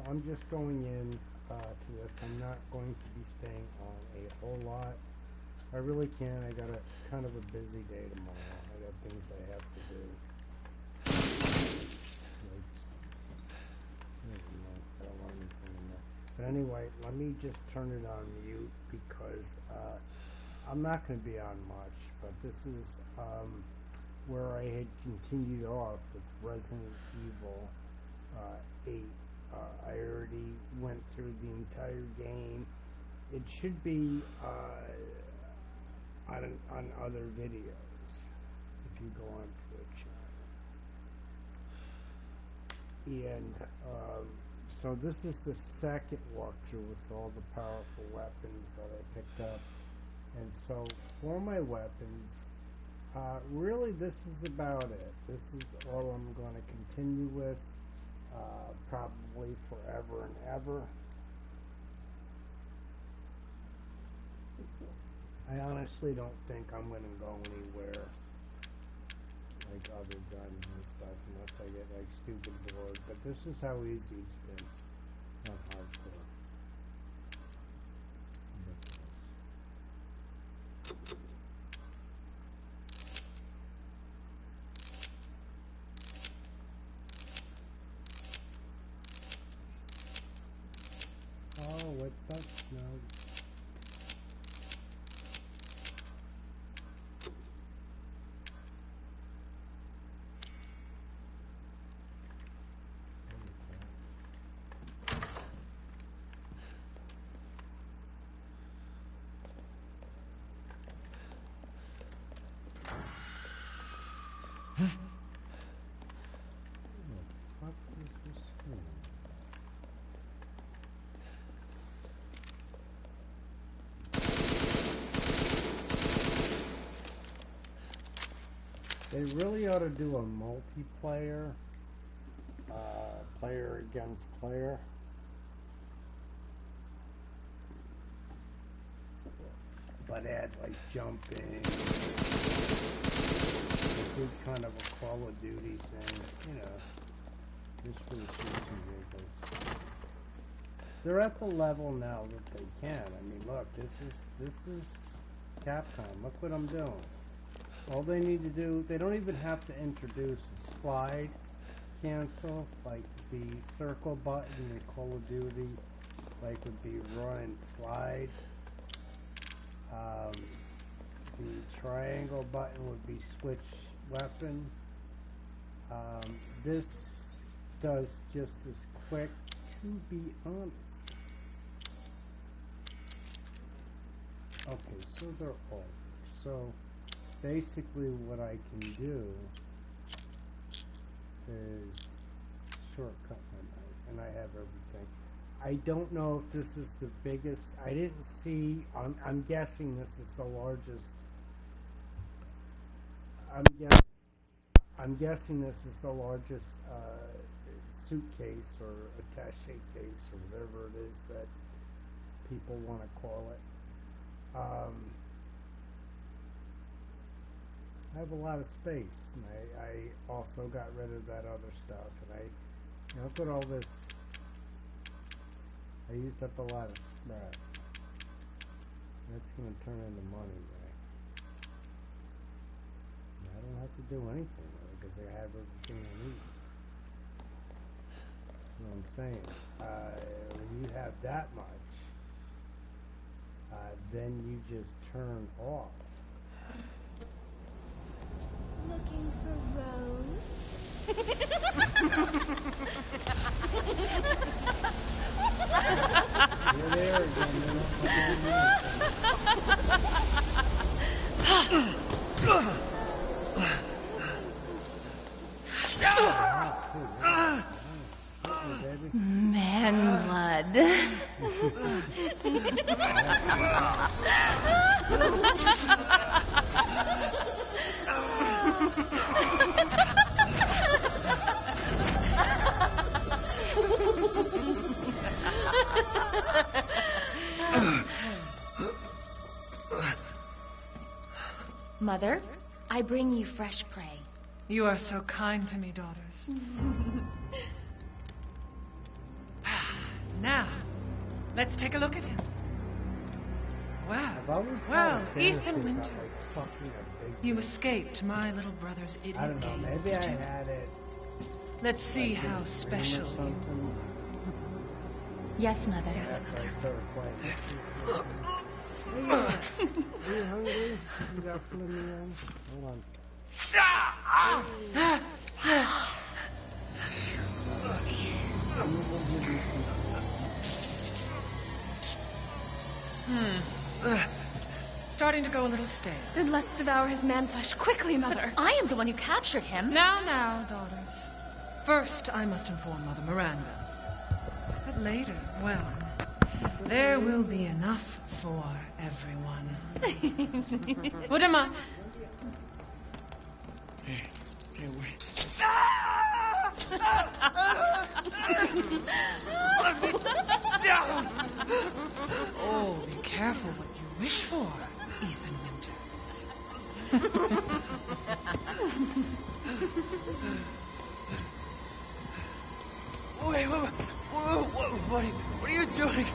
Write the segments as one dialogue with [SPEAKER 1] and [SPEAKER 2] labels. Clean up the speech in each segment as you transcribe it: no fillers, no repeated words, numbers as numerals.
[SPEAKER 1] I'm just going in to this. I'm not going to be staying on a whole lot. I really can't. I got a kind of a busy day tomorrow. I got things I have to do. I don't want anything in there. But anyway, let me just turn it on mute because I'm not going to be on much. But this is where I had continued off with Resident Evil 8. I already went through the entire game. It should be on other videos if you go on Twitch. And so this is the second walkthrough with all the powerful weapons that I picked up. And so for my weapons, really this is about it. This is all I'm going to continue with, probably forever and ever. I honestly don't think I'm going to go anywhere like other guns and stuff unless I get like stupid bored. But this is how easy it's been on hardcore. Oh, what's up, Snug? They really ought to do a multiplayer, player against player. But add like jumping, do kind of a Call of Duty thing, you know, just for the shits and giggles. They're at the level now that they can. I mean, look, this is Capcom. Look what I'm doing. All they need to do, they don't even have to introduce a slide cancel, like the circle button in Call of Duty, like would be run and slide. The triangle button would be switch weapon. This does just as quick, to be honest. Okay, so they're all. So basically what I can do is shortcut my knife, and I have everything. I don't know if this is the biggest. I didn't see. I'm guessing this is the largest. I'm guessing this is the largest suitcase or attaché case or whatever it is that people want to call it. I have a lot of space, and I also got rid of that other stuff, and look at all this. I used up a lot of scrap. That's going to turn into money, right? And I don't have to do anything with it because I have everything I need. That's what I'm saying. When you have that much, then you just turn off.
[SPEAKER 2] Looking for Rose?
[SPEAKER 1] You're there again,
[SPEAKER 2] Man blood. Mother, I bring you fresh prey.
[SPEAKER 3] You are so kind to me, daughters. Let's take a look at him.
[SPEAKER 1] I've always
[SPEAKER 3] Well,
[SPEAKER 1] thought a
[SPEAKER 3] Ethan
[SPEAKER 1] canister
[SPEAKER 3] Winters.
[SPEAKER 1] felt like fucking a big
[SPEAKER 3] You
[SPEAKER 1] dick.
[SPEAKER 3] escaped my little brother's idiot
[SPEAKER 1] I don't know,
[SPEAKER 3] games,
[SPEAKER 1] maybe
[SPEAKER 3] did
[SPEAKER 1] I
[SPEAKER 3] you?
[SPEAKER 1] had it
[SPEAKER 3] Let's see
[SPEAKER 1] like, in
[SPEAKER 3] how
[SPEAKER 1] a dream
[SPEAKER 3] special
[SPEAKER 1] or
[SPEAKER 3] you...
[SPEAKER 1] something.
[SPEAKER 2] Yes, Mother.
[SPEAKER 1] After I started playing. Are you hungry? You got food in the end? Hold on.
[SPEAKER 3] Starting to go a little stale.
[SPEAKER 4] Then let's devour his man-flesh quickly, Mother.
[SPEAKER 2] I am the one who captured him.
[SPEAKER 3] Now, daughters. First, I must inform Mother Miranda. But later, well, there will be enough for everyone. Udama.
[SPEAKER 5] Hey, wait.
[SPEAKER 3] Oh, be careful what you wish for, Ethan Winters.
[SPEAKER 5] Wait, what are you doing?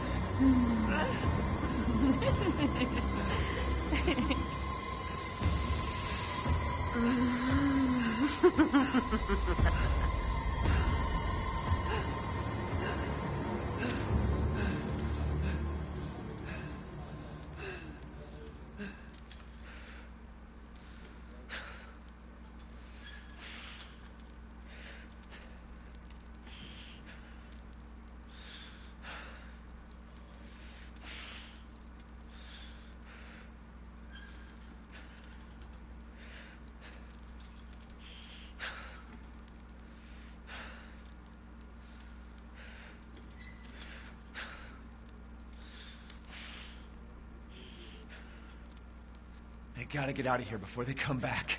[SPEAKER 5] I gotta get out of here before they come back.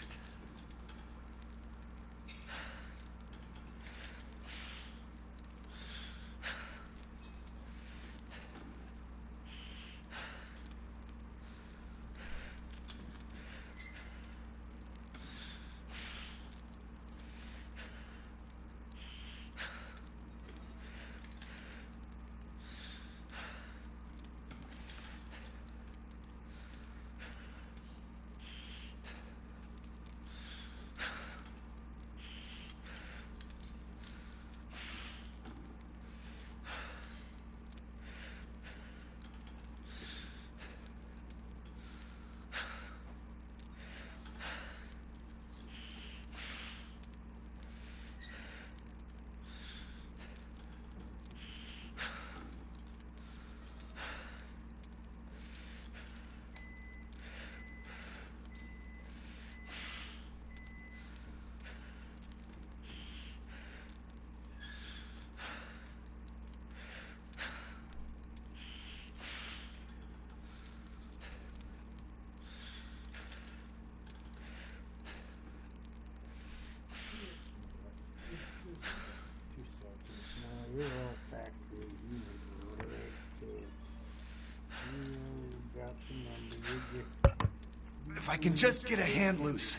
[SPEAKER 1] You're all factory. You know the right too. You got the number. You just.
[SPEAKER 5] If I can just get a hand loose.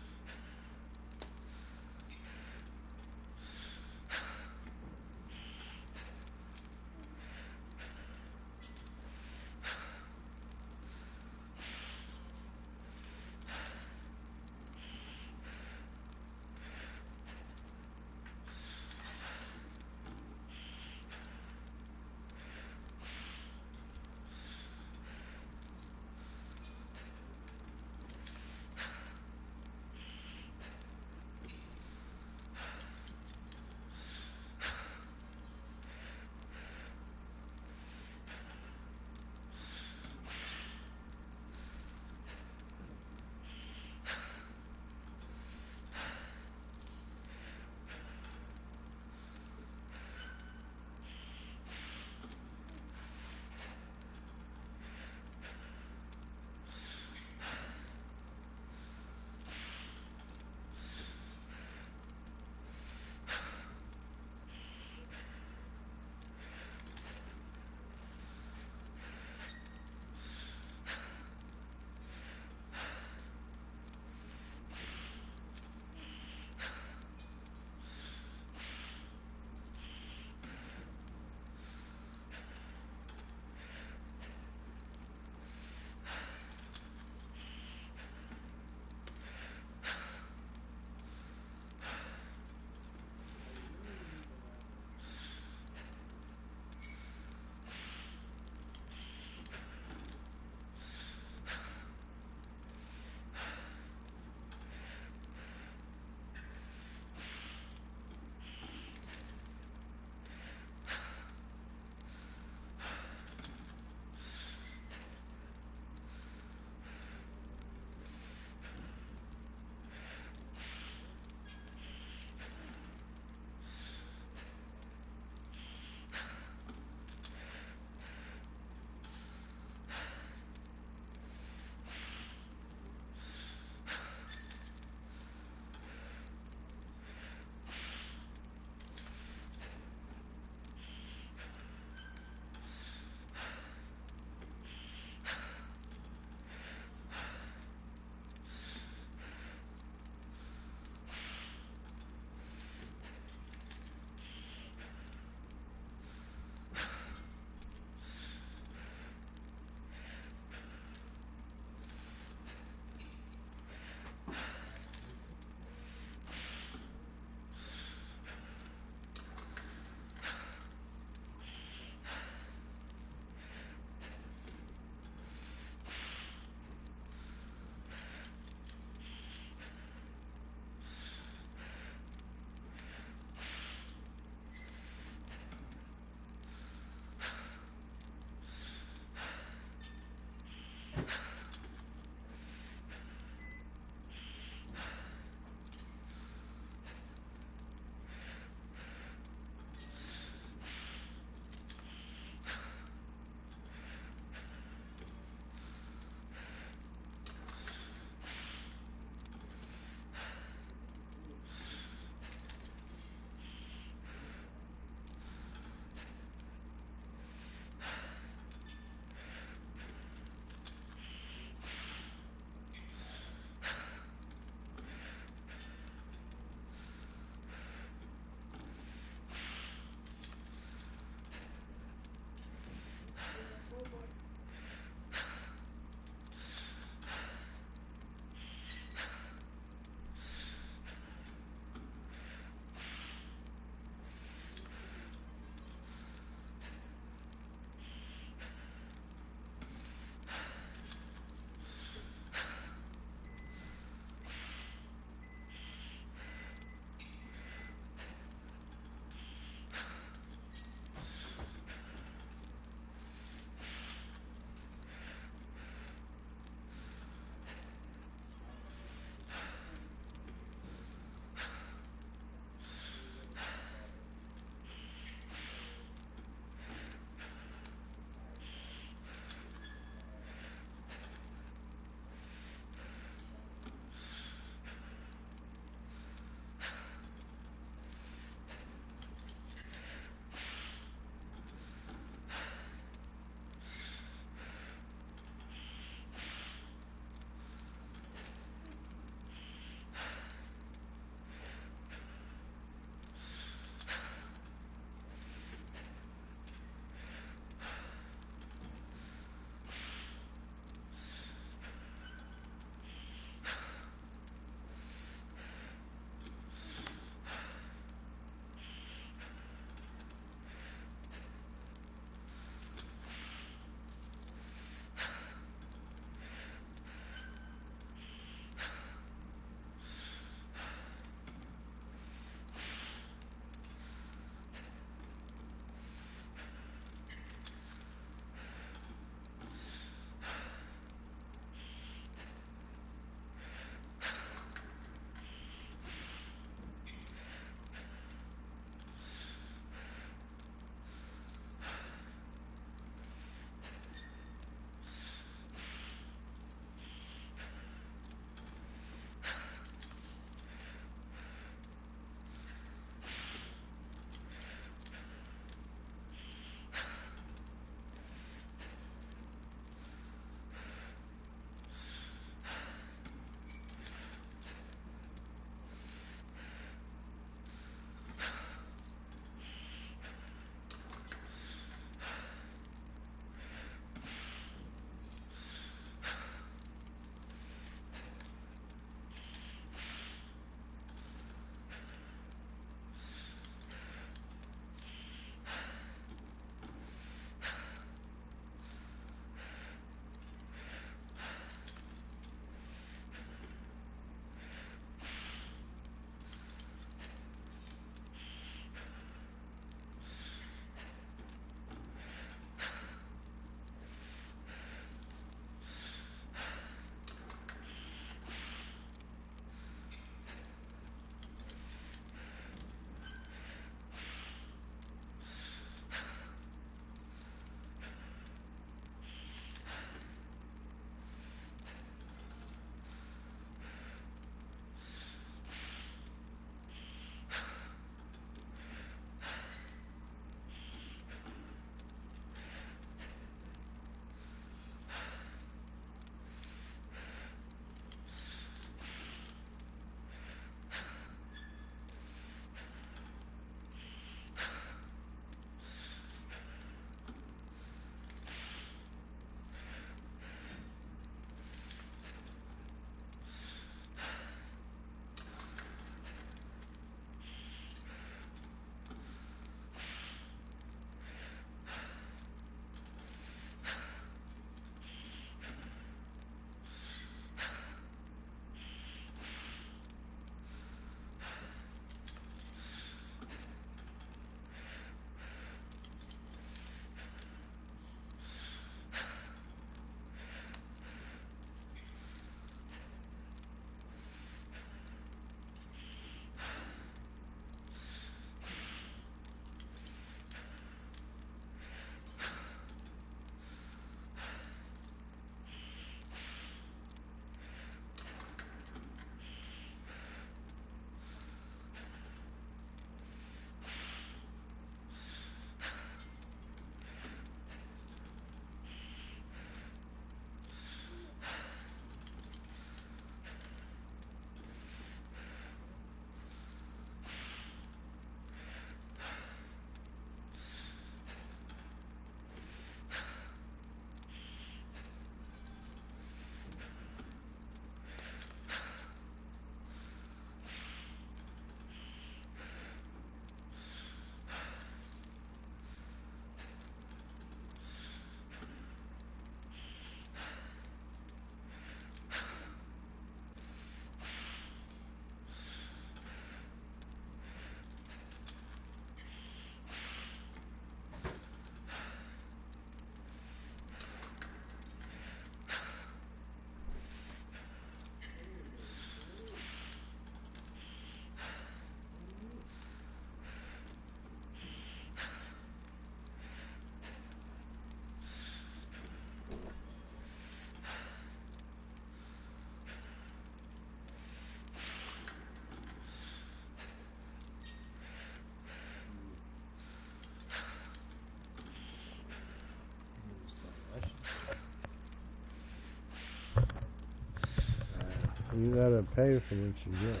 [SPEAKER 1] You gotta pay for what you get.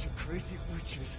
[SPEAKER 5] You crazy witches.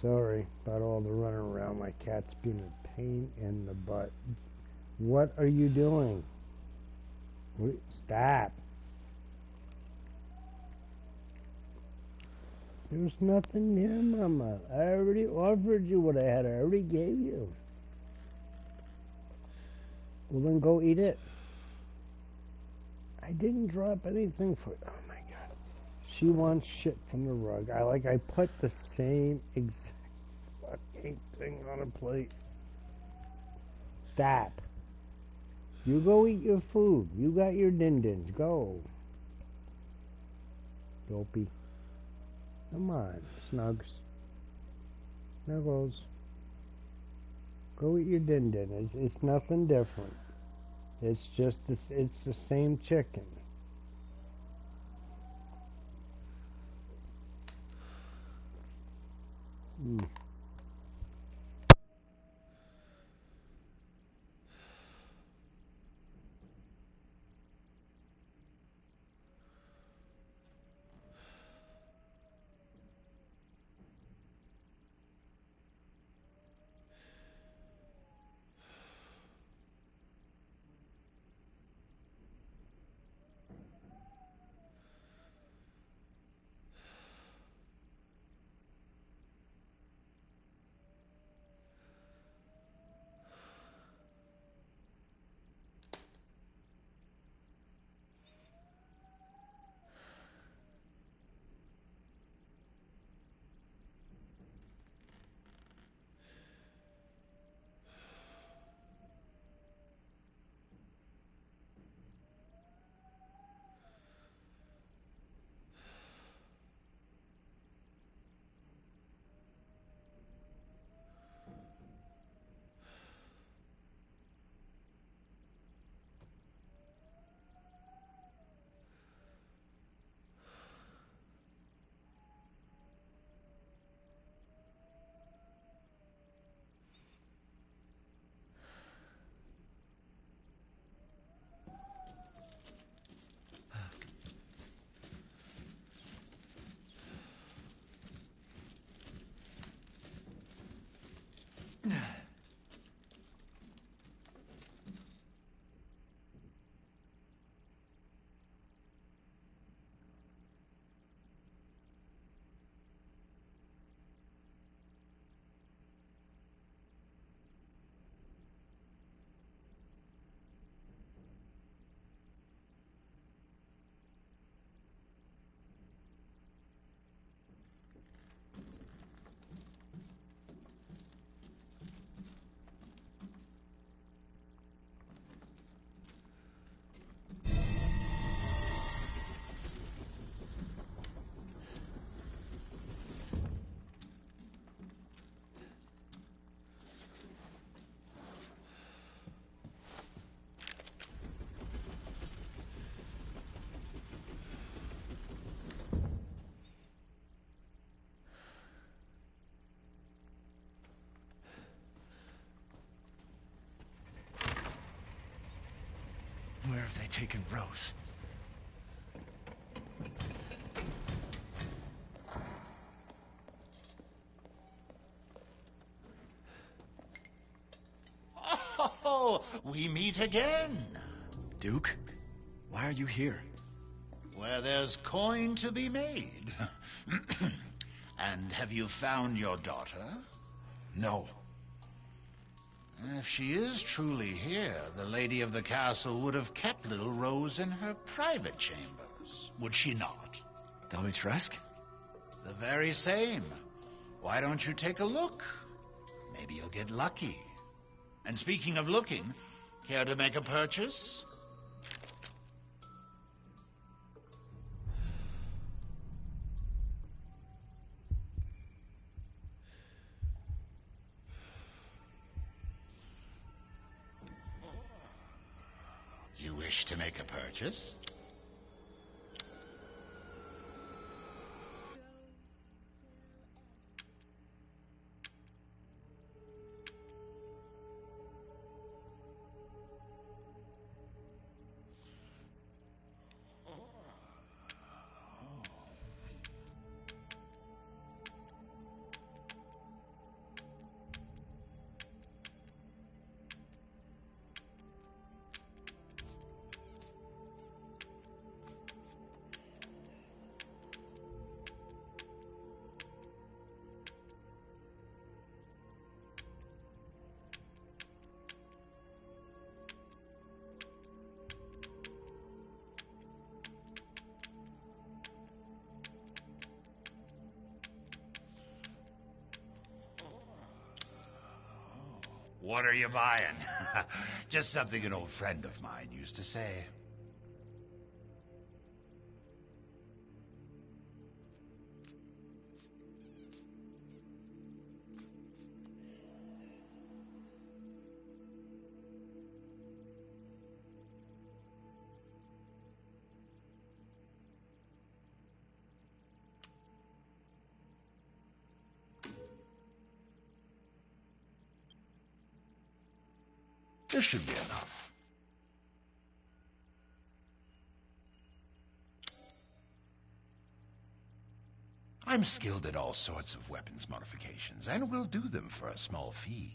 [SPEAKER 1] Sorry about all the running around. My cat's been a pain in the butt. What are you doing? Stop. There's nothing here, Mama. I already offered you what I had. I already gave you. Well, then go eat it. I didn't drop anything for... Oh, my God. She wants shit from the rug. I put the same exact fucking thing on a plate. Stop. You go eat your food. You got your din-dins. Go. Dopey. Come on, Snugs. Snuggles. Go eat your din-din. It's nothing different. It's just this. It's the same chicken. Mm.
[SPEAKER 5] Where have they taken Rose?
[SPEAKER 6] Oh, we meet again.
[SPEAKER 5] Duke, why are you here?
[SPEAKER 6] Where there's coin to be made. And have you found your daughter?
[SPEAKER 5] No.
[SPEAKER 6] If she is truly here, the lady of the castle would have kept little Rose in her private chambers, would she not?
[SPEAKER 5] Dimitrescu?
[SPEAKER 6] The very same. Why don't you take a look? Maybe you'll get lucky. And speaking of looking, care to make a purchase? You wish to make a purchase? What are you buying? Just something an old friend of mine used to say. This should be enough. I'm skilled at all sorts of weapons modifications, and will do them for a small fee.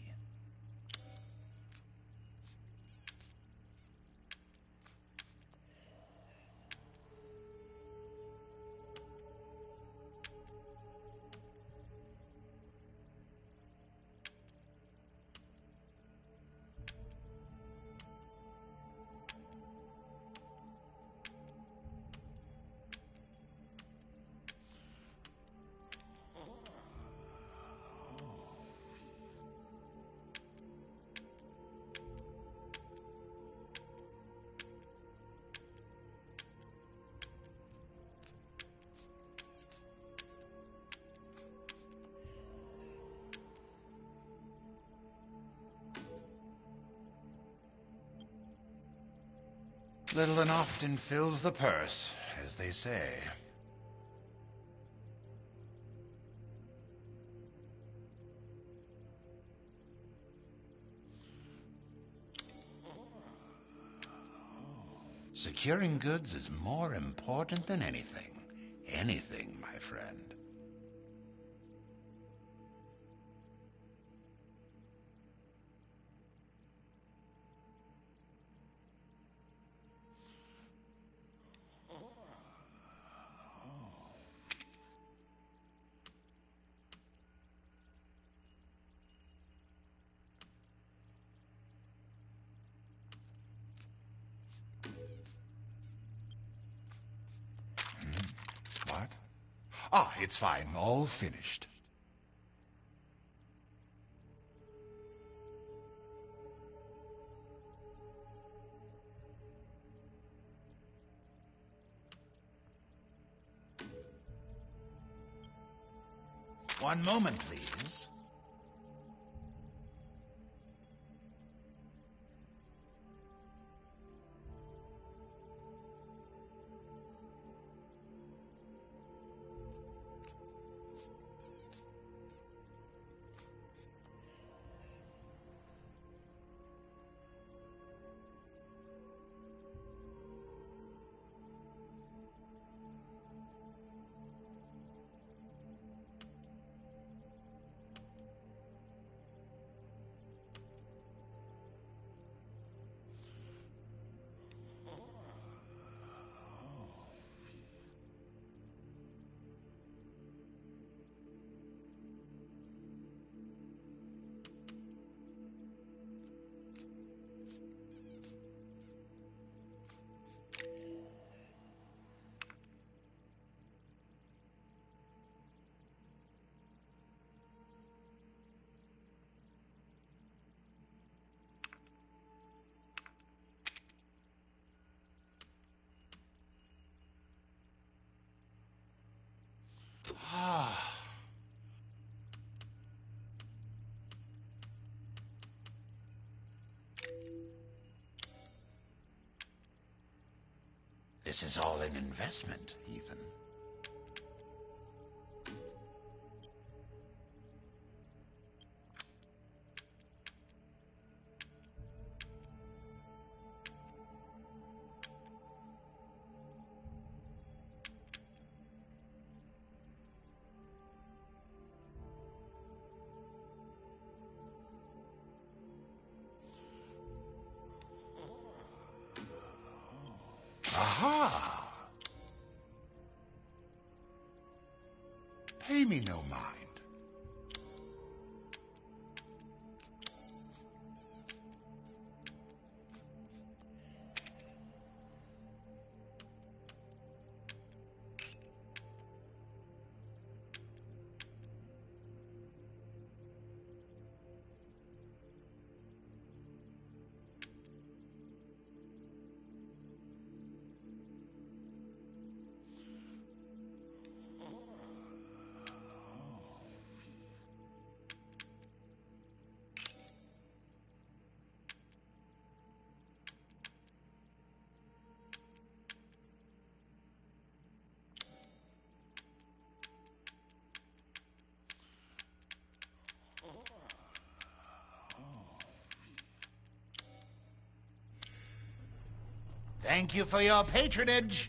[SPEAKER 6] Little and often fills the purse, as they say. Securing goods is more important than anything. Anything, my friend. What? Ah, it's fine. All finished. One moment, please. Ah. This is all an investment, Ethan. Aha! Pay me no mind. Thank you for your patronage.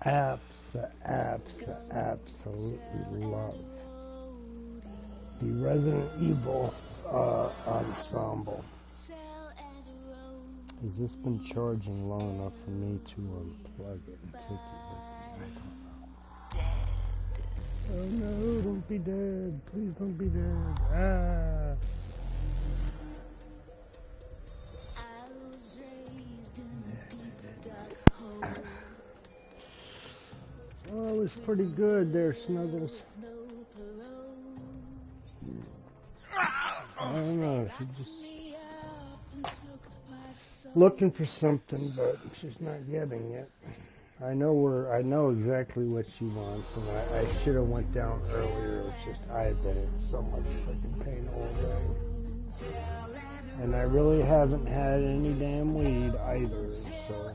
[SPEAKER 1] absolutely love the Resident Evil ensemble. Has this been charging long enough for me to unplug it and take it with me? Oh no, don't be dead. Please don't be dead. Ah. Oh, it was pretty good there, Snuggles. I don't know, she just looking for something, but she's not getting it. I know exactly what she wants, and I should have went down earlier. It's just I've been in so much freaking pain all day, and I really haven't had any damn weed either. So.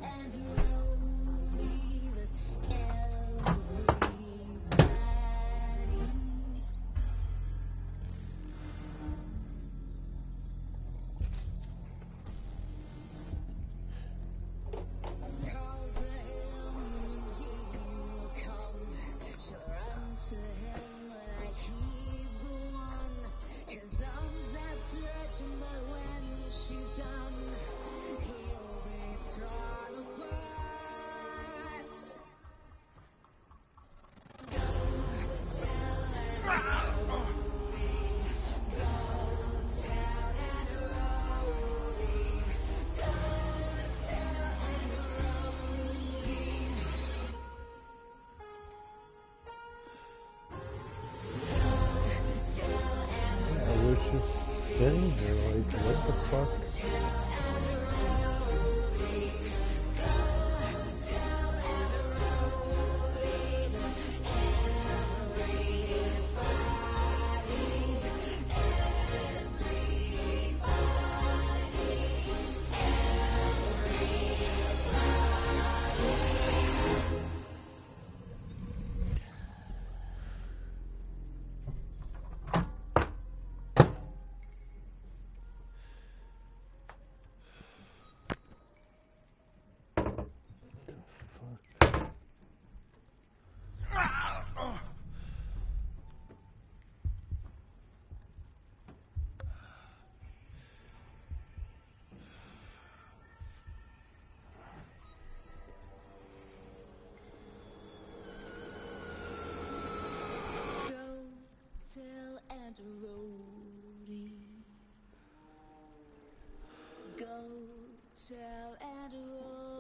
[SPEAKER 1] Sitting here like, what the fuck?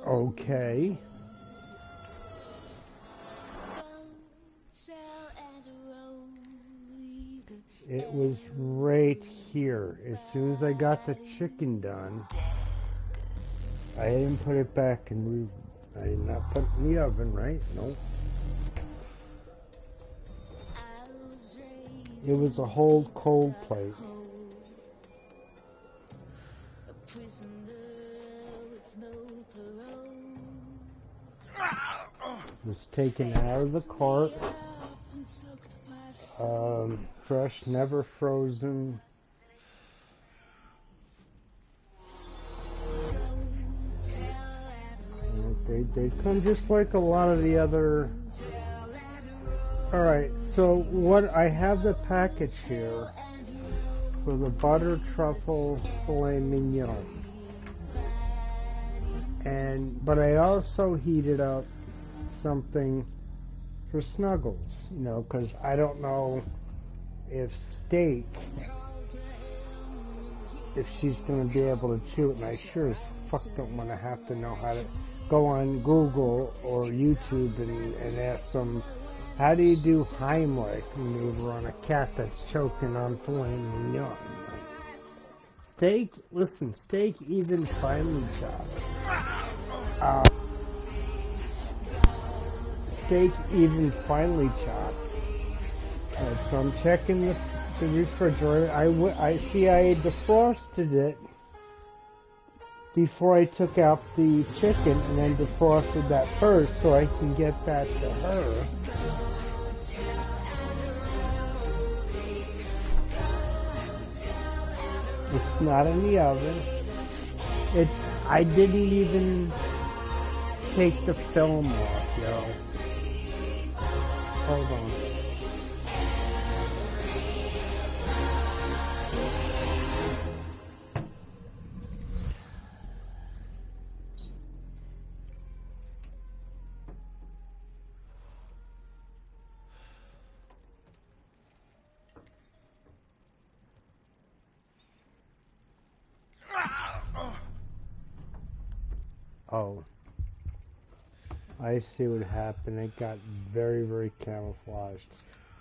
[SPEAKER 1] Okay. It was right here. As soon as I got the chicken done, I didn't put it back and I did not put it in the oven, right? Nope. It was a whole cold plate. Was taken out of the cart, fresh, never frozen. They come just like a lot of the other. Alright, so what I have the package here for the butter truffle filet mignon. But I also heated up something for Snuggles, you know, because I don't know if steak, if she's going to be able to chew it, and I sure as fuck don't want to have to know how to go on Google or YouTube and ask them, how do you do Heimlich maneuver on a cat that's choking on filet mignon? Steak, listen, steak even finely chopped. Steak even finely chopped. So I'm checking the refrigerator. I see I defrosted it before I took out the chicken, and then defrosted that first so I can get that to her. It's not in the oven. I didn't even take the film off, yo. Hold on. Oh, I see what happened. It got very, very camouflaged.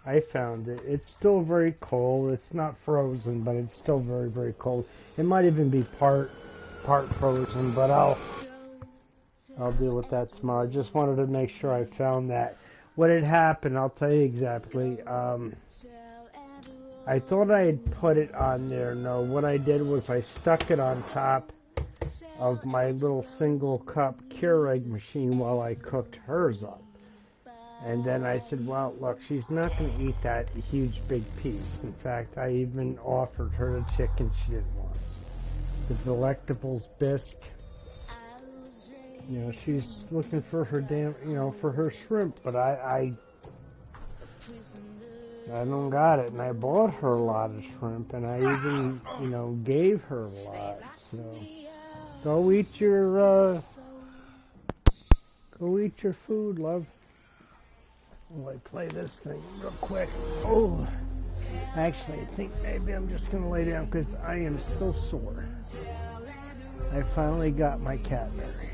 [SPEAKER 1] I found it. It's still very cold. It's not frozen, but it's still very, very cold. It might even be part frozen, but I'll deal with that tomorrow. I just wanted to make sure I found that. What had happened, I'll tell you exactly. I thought I had put it on there. No, what I did was I stuck it on top of my little single cup Keurig machine while I cooked hers up. And then I said, well, look, she's not going to eat that huge big piece. In fact, I even offered her the chicken she didn't want. The Delectables bisque. You know, she's looking for her for her shrimp, but I don't got it. And I bought her a lot of shrimp, and I even, gave her a lot. So go eat your food, love. While I play this thing real quick. Oh, actually, I think maybe I'm just gonna lay down because I am so sore. I finally got my cat married.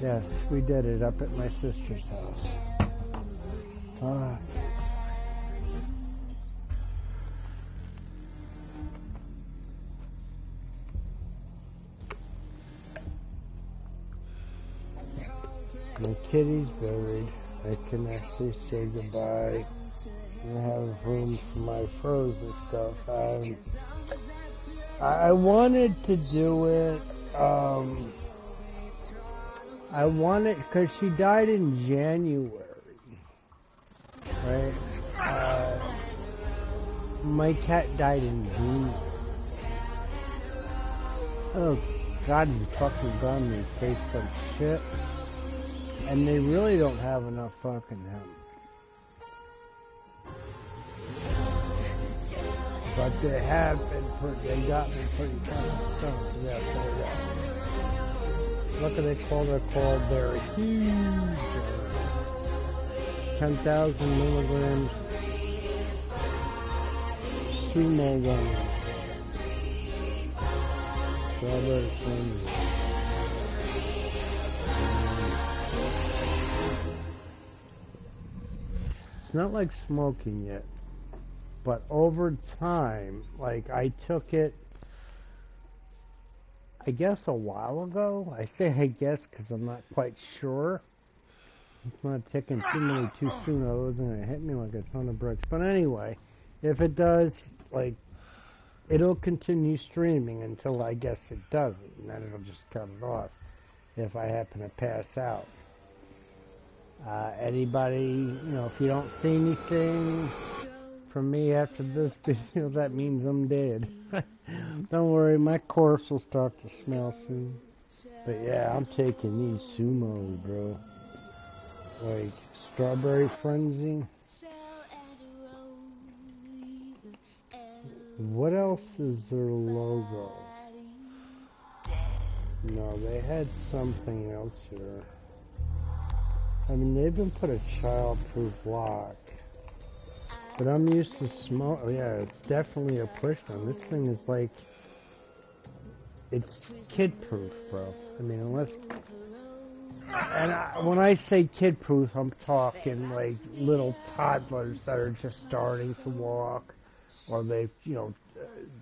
[SPEAKER 1] Yes, we did it up at my sister's house. My kitty's buried. I can actually say goodbye. I have room for my frozen stuff. I wanted to do it. I wanted, because she died in January, right? My cat died in June. Oh God, you fucking gun me. Tastes like shit. And they really don't have enough fucking him. But they have been they got me pretty fucking stoned. Yeah, what do they call their called? They're huge. 10,000 milligrams. 2 milligrams. Strawberry flavor. It's not like smoking yet, but over time, like I took it, I guess a while ago. I say I guess because I'm not quite sure. It's not ticking too many too soon, or it wasn't going to hit me like a ton of bricks. But anyway, if it does, like, it'll continue streaming until I guess it doesn't, and then it'll just cut it off if I happen to pass out. Anybody, if you don't see anything from me after this video, that means I'm dead. Don't worry, my corpse will start to smell soon. But yeah, I'm taking these sumo, bro. Like, Strawberry Frenzy. What else is their logo? No, they had something else here. I mean, they even put a child-proof lock. But I'm used to smoke. Oh, yeah, it's definitely a push one. This thing is like, it's kid-proof, bro. I mean, unless, and when I say kid-proof, I'm talking like little toddlers that are just starting to walk, or they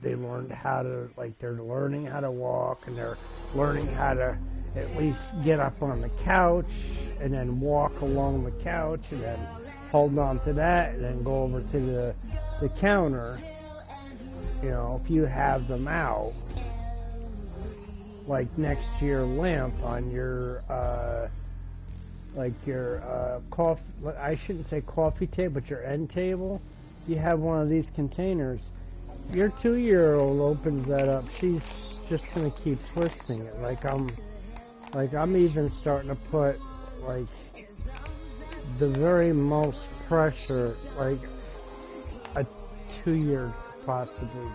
[SPEAKER 1] learned how to, like, they're learning how to walk, and they're learning how to at least get up on the couch, and then walk along the couch, and then hold on to that, and then go over to the counter. If you have them out, like next to your lamp on your, coffee, I shouldn't say coffee table, but your end table, you have one of these containers. Your 2-year-old opens that up, she's just going to keep twisting it like I'm Like, I'm even starting to put, like, the very most pressure, like, a 2-year possibly go.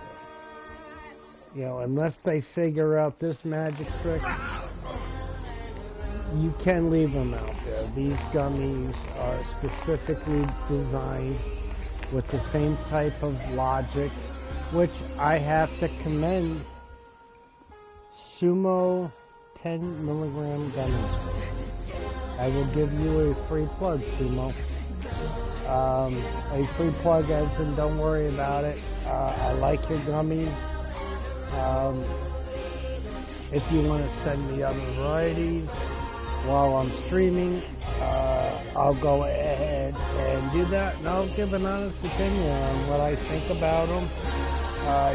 [SPEAKER 1] You know, unless they figure out this magic trick, you can leave them out there. These gummies are specifically designed with the same type of logic, which I have to commend Sumo 10 milligram gummies. I will give you a free plug, Sumo. A free plug as in don't worry about it. I like your gummies. If you want to send me other varieties while I'm streaming, I'll go ahead and do that, and I'll give an honest opinion on what I think about them.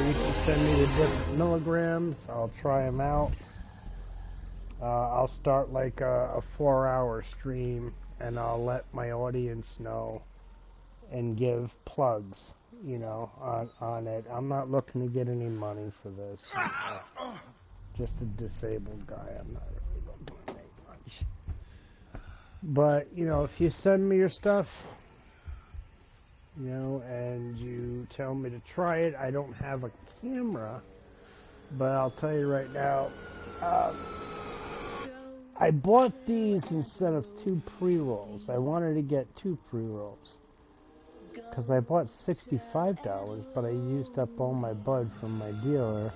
[SPEAKER 1] You can send me the different milligrams. I'll try them out. I'll start like a 4-hour stream, and I'll let my audience know and give plugs, you know, on it. I'm not looking to get any money for this. Just a disabled guy. I'm not really looking to make much. But, you know, if you send me your stuff, you know, and you tell me to try it, I don't have a camera, but I'll tell you right now, I bought these instead of 2 pre-rolls. I wanted to get 2 pre-rolls because I bought $65, but I used up all my bud from my dealer,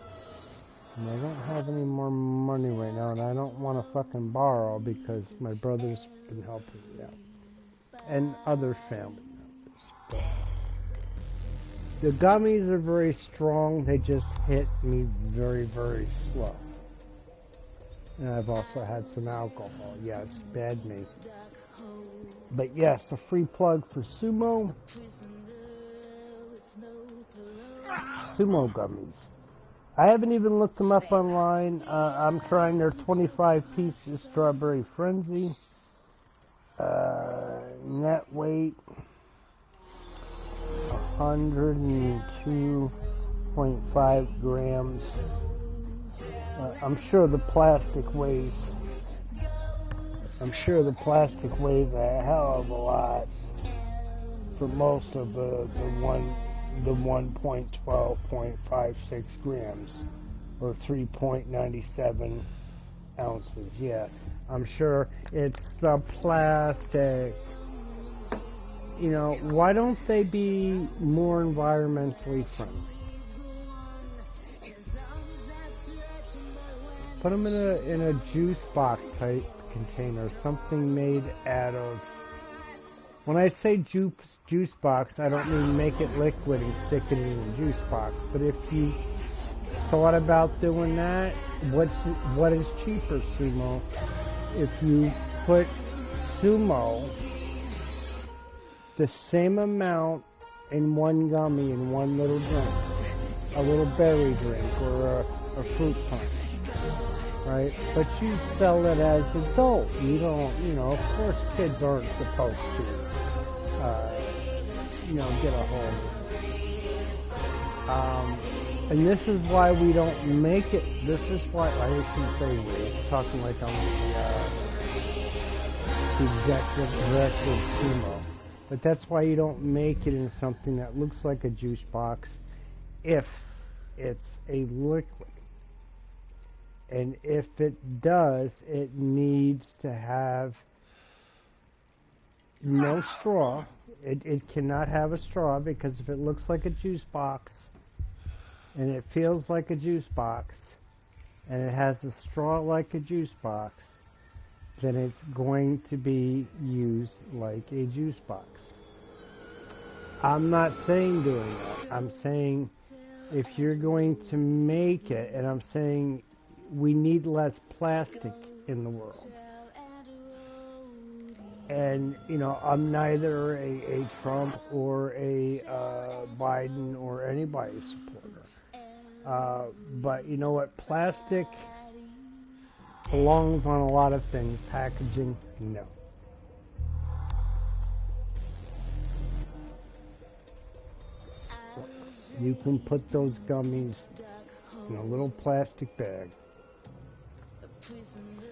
[SPEAKER 1] and I don't have any more money right now, and I don't want to fucking borrow because my brother's been helping me out, and other family members. But the gummies are very strong. They just hit me very, very slow. And I've also had some alcohol. Yes, bad me. But yes, a free plug for Sumo. Sumo gummies. I haven't even looked them up online. I'm trying their 25 pieces Strawberry Frenzy. Net weight 102.5 grams. I'm sure the plastic weighs a hell of a lot for most of the 1.12.56 grams or 3.97 ounces. Yeah, I'm sure it's the plastic. You know, why don't they be more environmentally friendly? Put them in a juice box type container, something made out of. When I say juice box, I don't mean make it liquid and stick it in a juice box. But if you thought about doing that, what is cheaper, Sumo? If you put Sumo the same amount in one gummy in one little drink, a little berry drink or a fruit punch. Right? But you sell it as adult. You don't, you know, of course kids aren't supposed to, you know, get a hold of it. And this is why we don't make it, this is why, I shouldn't say we, I'm talking like I'm the executive director of Sumo. But that's why you don't make it in something that looks like a juice box if it's a liquid. And if it does, it needs to have no straw. It cannot have a straw, because if it looks like a juice box and it feels like a juice box and it has a straw like a juice box, then it's going to be used like a juice box. I'm not saying doing that. I'm saying if you're going to make it, and I'm saying we need less plastic in the world. And, you know, I'm neither a Trump or a Biden or anybody's supporter. But you know what? Plastic belongs on a lot of things. Packaging, no. You can put those gummies in a little plastic bag.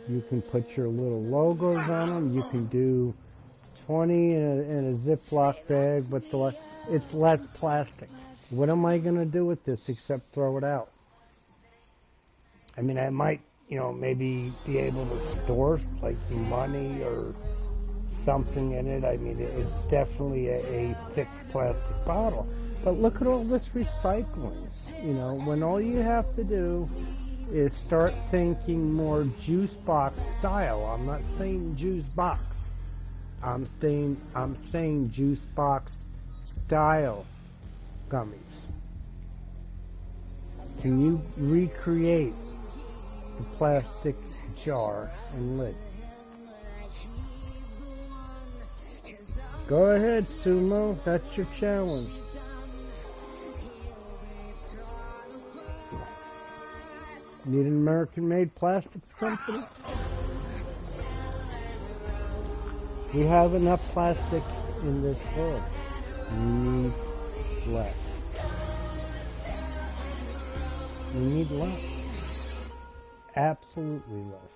[SPEAKER 1] You can put your little logos on them. You can do 20 in a Ziploc bag, but it's less plastic. What am I going to do with this except throw it out? I mean, I might, maybe be able to store like money or something in it. I mean, it's definitely a thick plastic bottle. But look at all this recycling. When all you have to do is start thinking more juice box style. I'm not saying juice box. I'm saying juice box style gummies. Can you recreate the plastic jar and lid? Go ahead, Sumo. That's your challenge. Need an American-made plastics company? We have enough plastic in this world. We need less. We need less. Absolutely less.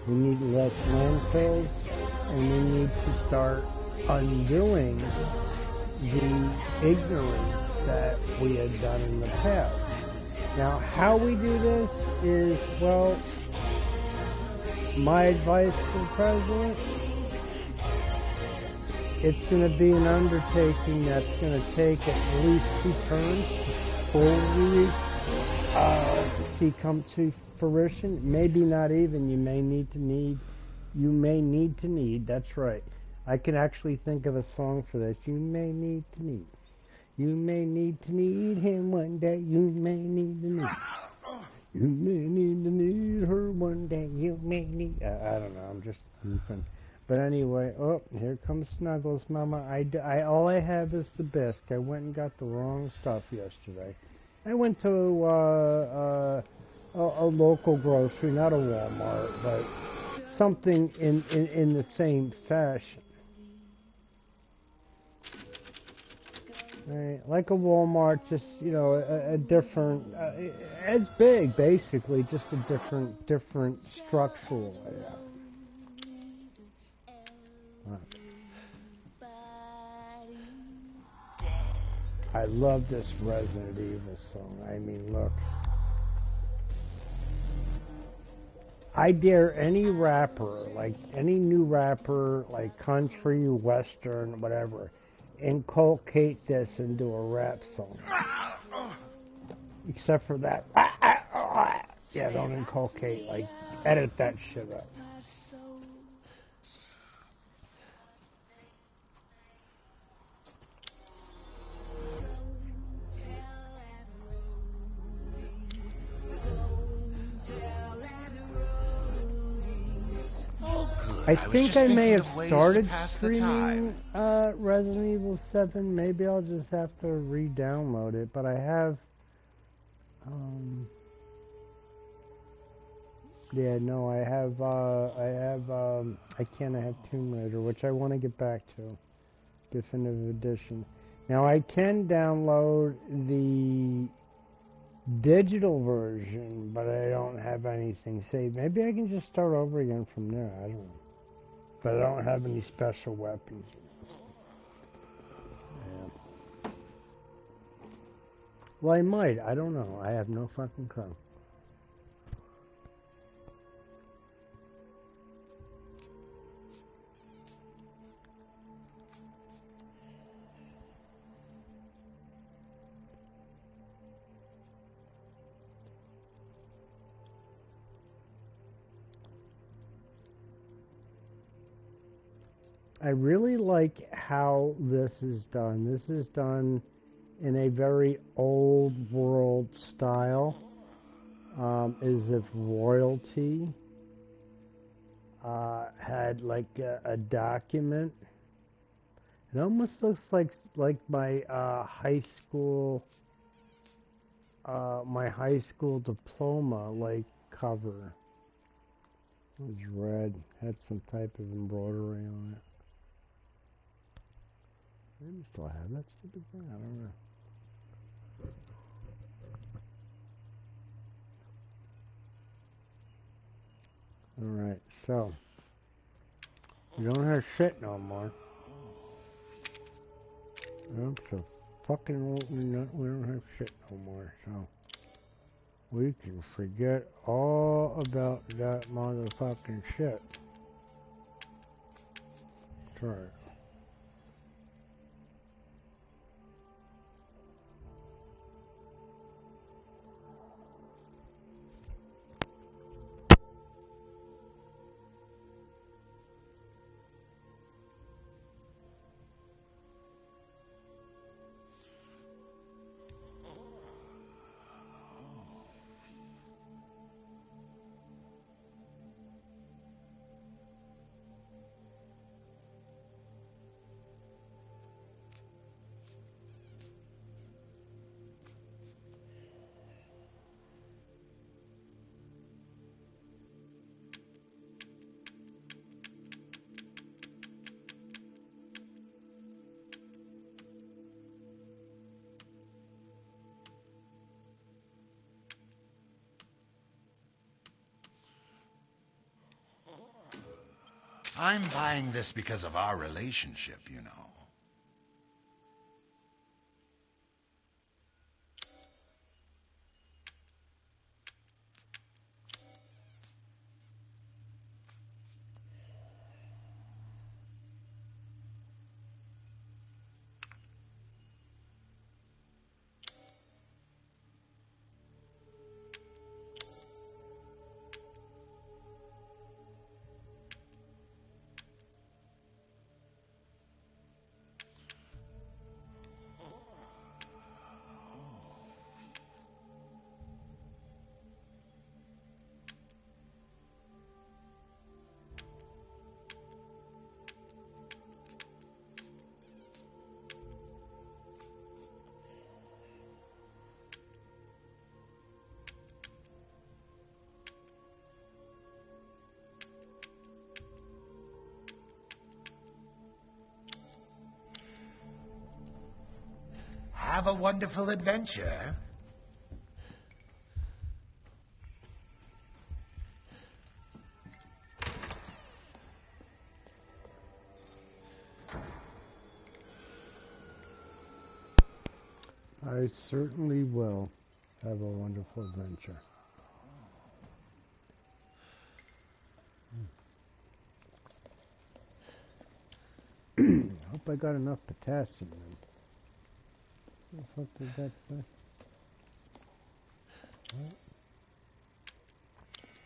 [SPEAKER 1] We need less landfills, and we need to start undoing the ignorance that we had done in the past. Now, how we do this is, well, my advice to the president, it's going to be an undertaking that's going to take at least 2 terms before we see come to fruition. Maybe not even. You may need to need, that's right. I can actually think of a song for this. You may need to need. You may need to need him one day. You may need to need. You may need to need her one day. You may need. I don't know. I'm just goofing. But anyway, oh, here comes Snuggles, Mama. All I have is the bisque. I went and got the wrong stuff yesterday. I went to a local grocery, not a Walmart, but something in the same fashion. Right, like a Walmart, just a different, it's big basically, just a different structural layout. Right. I love this Resident Evil song. I mean, look, I dare any rapper, like any new rapper, like country, western, whatever, inculcate this into a rap song. Except for that. Yeah, don't inculcate. Like, edit that shit up. I think I may have started streaming Resident Evil 7. Maybe I'll just have to re-download it. But I have... yeah, no, I have Tomb Raider, which I want to get back to. Definitive Edition. Now, I can download the digital version, but I don't have anything saved. Maybe I can just start over again from there. I don't know. But I don't have any special weapons. Yeah. Well, I might. I don't know. I have no fucking clue. I really like how this is done. This is done in a very old world style, as if royalty had like a document. It almost looks like my high school diploma like cover. It was red, had some type of embroidery on it. Maybe still have that stupid thing? I don't know. Alright, so we don't have shit no more. Nope, so fucking we don't have shit no more, so we can forget all about that motherfucking shit. That's right.
[SPEAKER 6] I'm buying this because of our relationship, you know. Have a wonderful adventure.
[SPEAKER 1] I certainly will have a wonderful adventure. Hope I got enough potassium then. What the fuck did that say? What?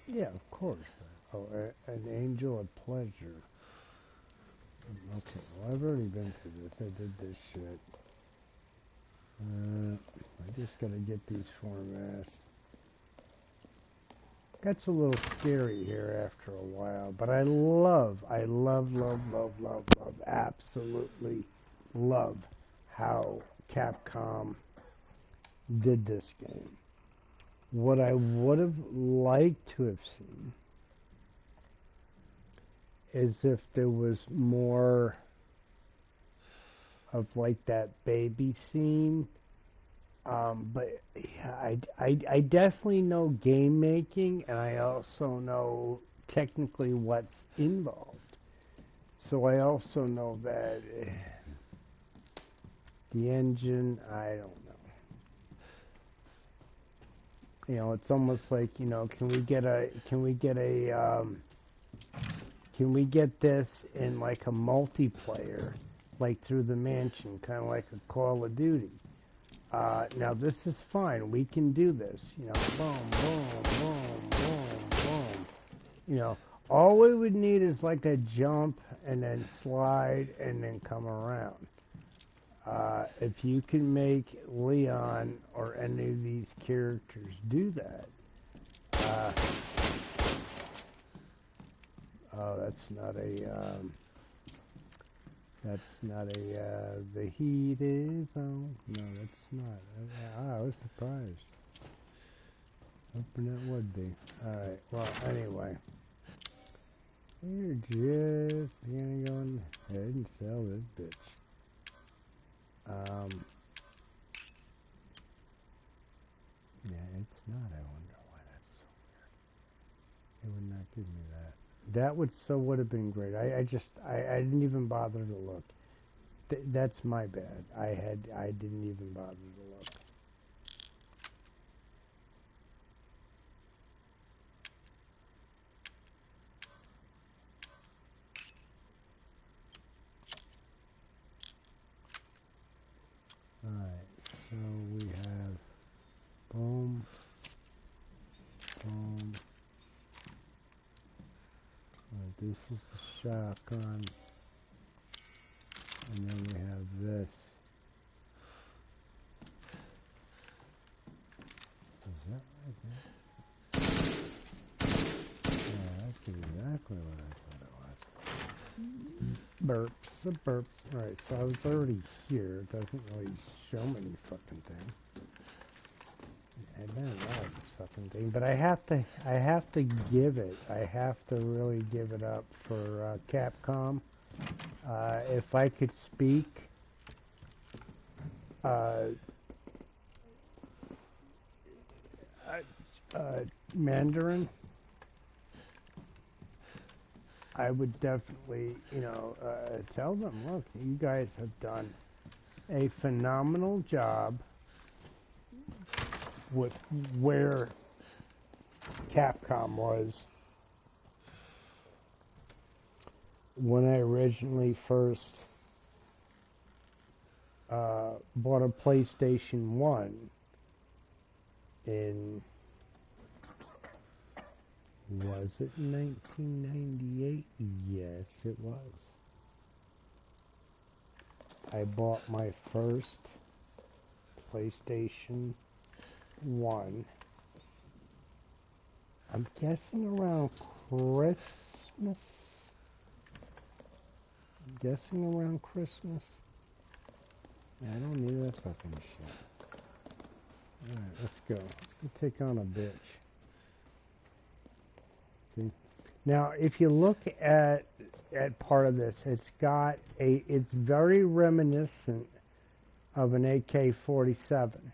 [SPEAKER 1] Yeah, of course. Oh, an angel of pleasure. Okay, well, I've already been through this. I did this shit. I just gotta get these 4 masks. That's a little scary here after a while, but I love, absolutely love how Capcom did this game. What I would have liked to have seen is if there was more of like that baby scene. But yeah, I definitely know game making, and I also know technically what's involved. So I also know that the engine, I don't know. You know, it's almost like, you know, can we get this in like a multiplayer, like through the mansion, kind of like a Call of Duty? Now this is fine. We can do this. You know, boom, boom, boom, boom, boom. You know, all we would need is like a jump and then slide and then come around. If you can make Leon or any of these characters do that, oh, that's not a. That's not a, the heat is on. No, that's not. I was surprised. Hoping it would be. Alright, well, anyway. We're just gonna go ahead and sell this bitch. Yeah, it's not. I wonder why that's so It would not give me that. That would have been great. I didn't even bother to look. That's my bad. I didn't even bother to look. Alright, so we have boom, boom. Alright, this is the shotgun. And then we have this. Is that like that? Yeah, that's exactly what I thought it was. Burps, burps. Alright, so I was already here. It doesn't really show me any fucking thing. I don't know this fucking thing, but I have to give it. I have to really give it up for Capcom. If I could speak Mandarin, I would definitely, tell them, look, you guys have done a phenomenal job with where Capcom was when I originally first bought a PlayStation 1 in, was it 1998? Yes, it was. I bought my first PlayStation 1. I'm guessing around Christmas. I don't need that fucking shit. Alright, let's go. Let's go take on a bitch. See? Now, if you look at part of this, it's very reminiscent of an AK-47.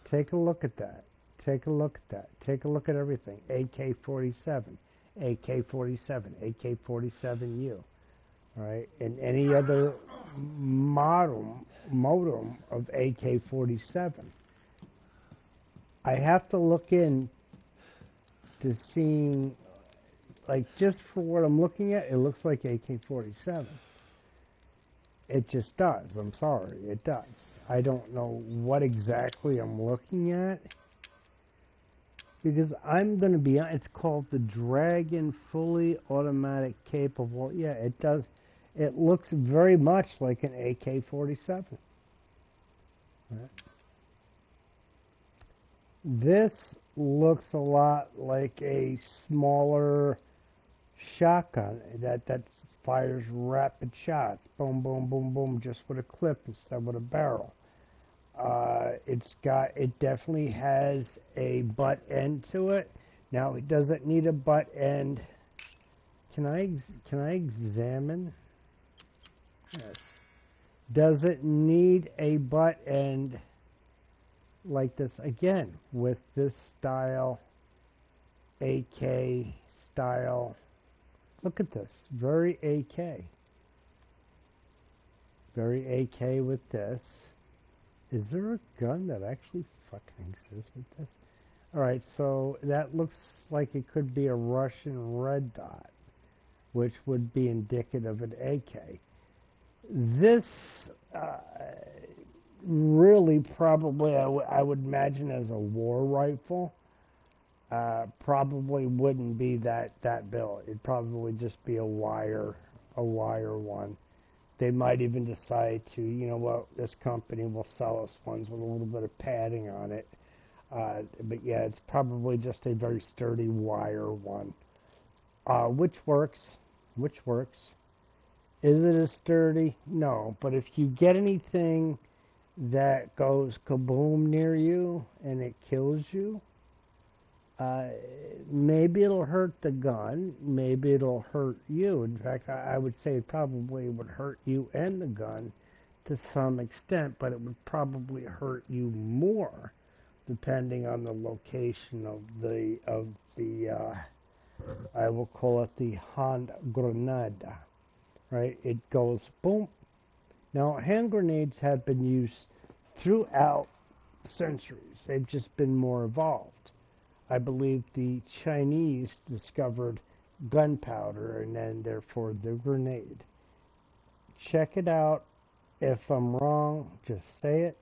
[SPEAKER 1] Take a look at that. Take a look at that. Take a look at everything. AK-47, AK-47, AK-47U. Right, and any other modem of AK-47. I have to look in to seeing, like, just for what I'm looking at, it looks like AK-47. It just does. I'm sorry, it does. I don't know what exactly I'm looking at, because I'm going to be, it's called the Dragon Fully Automatic Capable. Yeah, it does. It looks very much like an AK-47. Right. This looks a lot like a smaller shotgun that fires rapid shots. Boom, boom, boom, boom, just with a clip instead of with a barrel. It definitely has a butt end to it. Now, it doesn't need a butt end. Can I examine? Yes. Does it need a butt end like this? Again, with this style, AK style. Look at this. Very AK. Very AK with this. Is there a gun that actually fucking exists with this? Alright, so that looks like it could be a Russian red dot, which would be indicative of an AK. This really probably I would imagine as a war rifle. Probably wouldn't be that built. It'd probably just be a wire one. They might even decide to, you know what, this company will sell us ones with a little bit of padding on it. But yeah, it's probably just a very sturdy wire one, which works. Is it as sturdy? No, but if you get anything that goes kaboom near you and it kills you, maybe it'll hurt the gun, maybe it'll hurt you. In fact, I would say it probably would hurt you and the gun to some extent, but it would probably hurt you more depending on the location of the I will call it the hand grenade, right? It goes boom. Now, hand grenades have been used throughout centuries. They've just been more evolved. I believe the Chinese discovered gunpowder and then therefore the grenade. Check it out. If I'm wrong, just say it.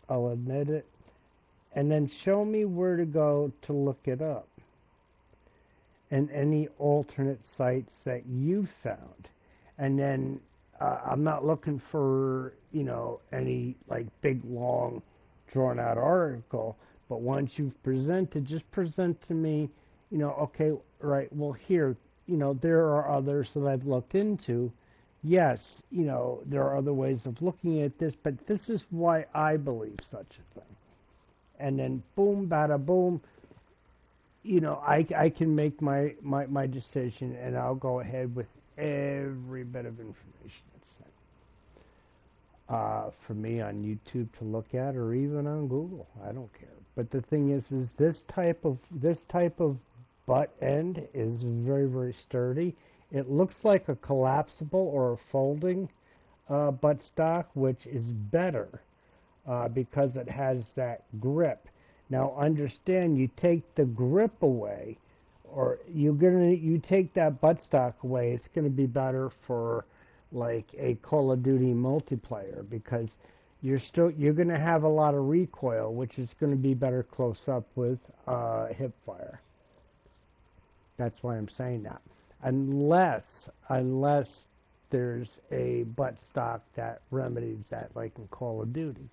[SPEAKER 1] I'll admit it. And then show me where to go to look it up. And any alternate sites that you found. And then I'm not looking for, any like big, long, drawn out article. But once you've presented, just present to me, okay, right, well, here, there are others that I've looked into. Yes, there are other ways of looking at this, but this is why I believe such a thing. And then boom, bada boom, I can make my decision, and I'll go ahead with every bit of information that's sent. For me on YouTube to look at, or even on Google, I don't care. But the thing is this type of butt end is very, very sturdy. It looks like a collapsible or a folding buttstock, which is better because it has that grip. Now understand, you take the grip away, or you take that buttstock away, it's going to be better for like a Call of Duty multiplayer, because you're going to have a lot of recoil, which is going to be better close up with hip fire. That's why I'm saying that. Unless there's a buttstock that remedies that, like in Call of Duty.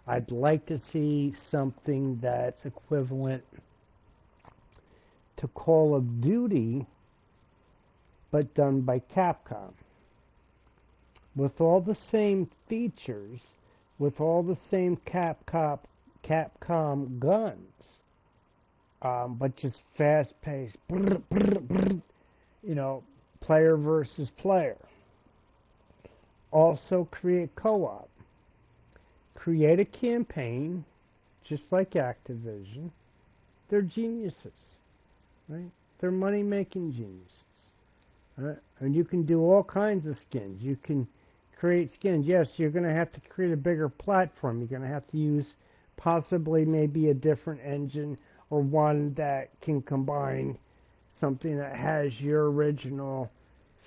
[SPEAKER 1] I'd like to see something that's equivalent to Call of Duty, but done by Capcom. With all the same features, with all the same Capcom guns, but just fast-paced, player versus player. Also create co-op. Create a campaign, just like Activision. They're geniuses, right? They're money-making geniuses. Right? And you can do all kinds of skins. You can create skins. Yes, you're going to have to create a bigger platform. You're going to have to use possibly maybe a different engine, or one that can combine something that has your original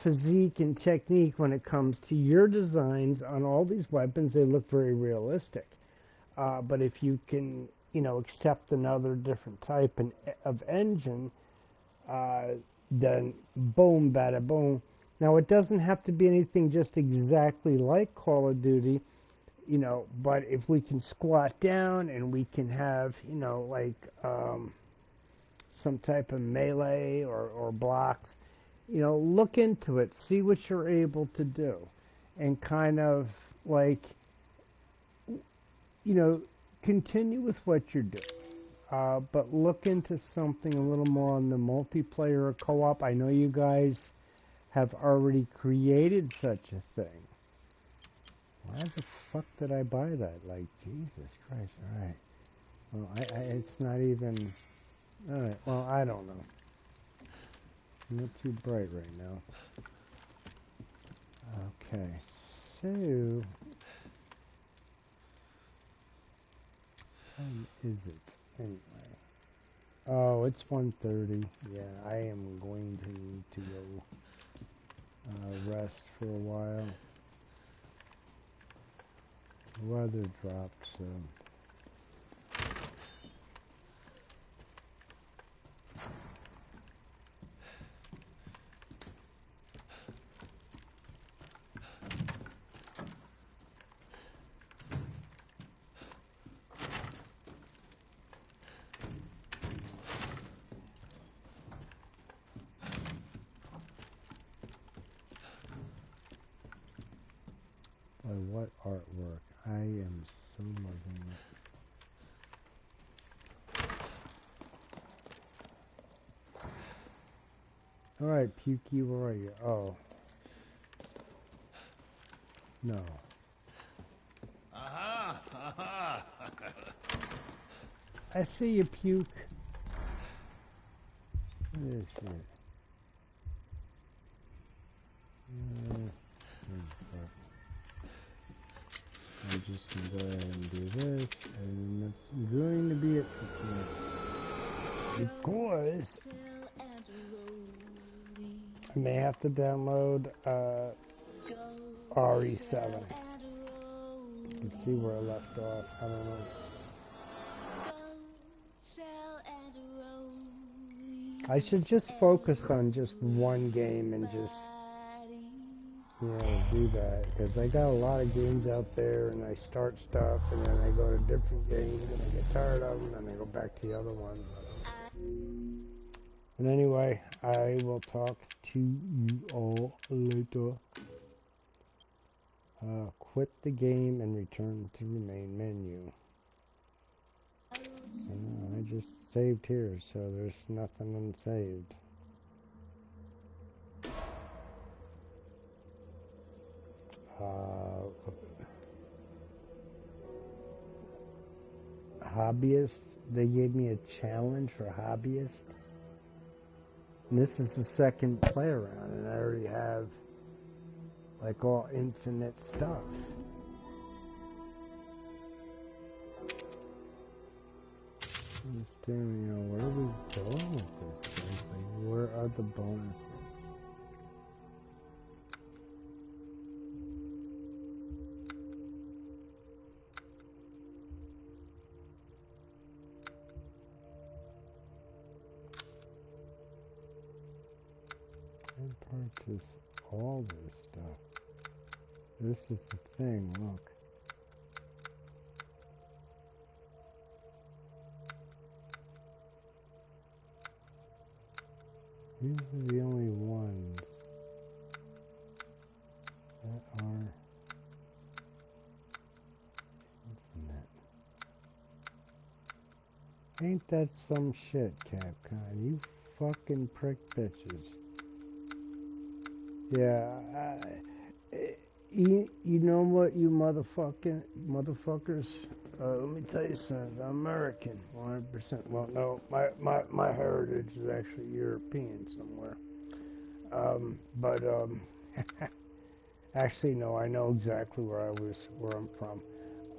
[SPEAKER 1] physique and technique when it comes to your designs on all these weapons. They look very realistic. But if you can, accept another different type of engine, then boom, bada boom. Now, it doesn't have to be anything just exactly like Call of Duty, but if we can squat down and we can have, some type of melee or blocks, look into it, see what you're able to do, and kind of continue with what you're doing. But look into something a little more on the multiplayer or co-op. I know you guys have already created such a thing. Why the fuck did I buy that? Jesus Christ, alright. Well, it's not even... Alright, well, I don't know. Not too bright right now. Okay, so... When is it, anyway? Oh, it's 1:30. Yeah, I am going to need to go rest for a while. The weather dropped, so... By what artwork? I am so loving it. Alright, Pukey, where are you? Oh. No.
[SPEAKER 6] Aha! Aha!
[SPEAKER 1] I see you, Puke. What is it? I may have to download RE7 and see where I left off. I don't know. I should just focus on just one game and just, you know, do that. Because I got a lot of games out there and I start stuff and then I go to different games and I get tired of them and then I go back to the other one. But anyway, I will talk to you all later. Quit the game and return to the main menu. So I just saved here, so there's nothing unsaved. Hobbyist, they gave me a challenge for hobbyist. And this is the second play around, and I already have like all infinite stuff. Understand, you know, where are we going with this? It's like, where are the bonuses? I purchase all this stuff. This is the thing, look. These are the only ones that are infinite. Ain't that some shit, Capcom? You fucking prick bitches. Yeah, you know what, you motherfuckers? Let me tell you something. I'm American, 100%. Well, no, my heritage is actually European somewhere. Actually, no, I know exactly where I'm from,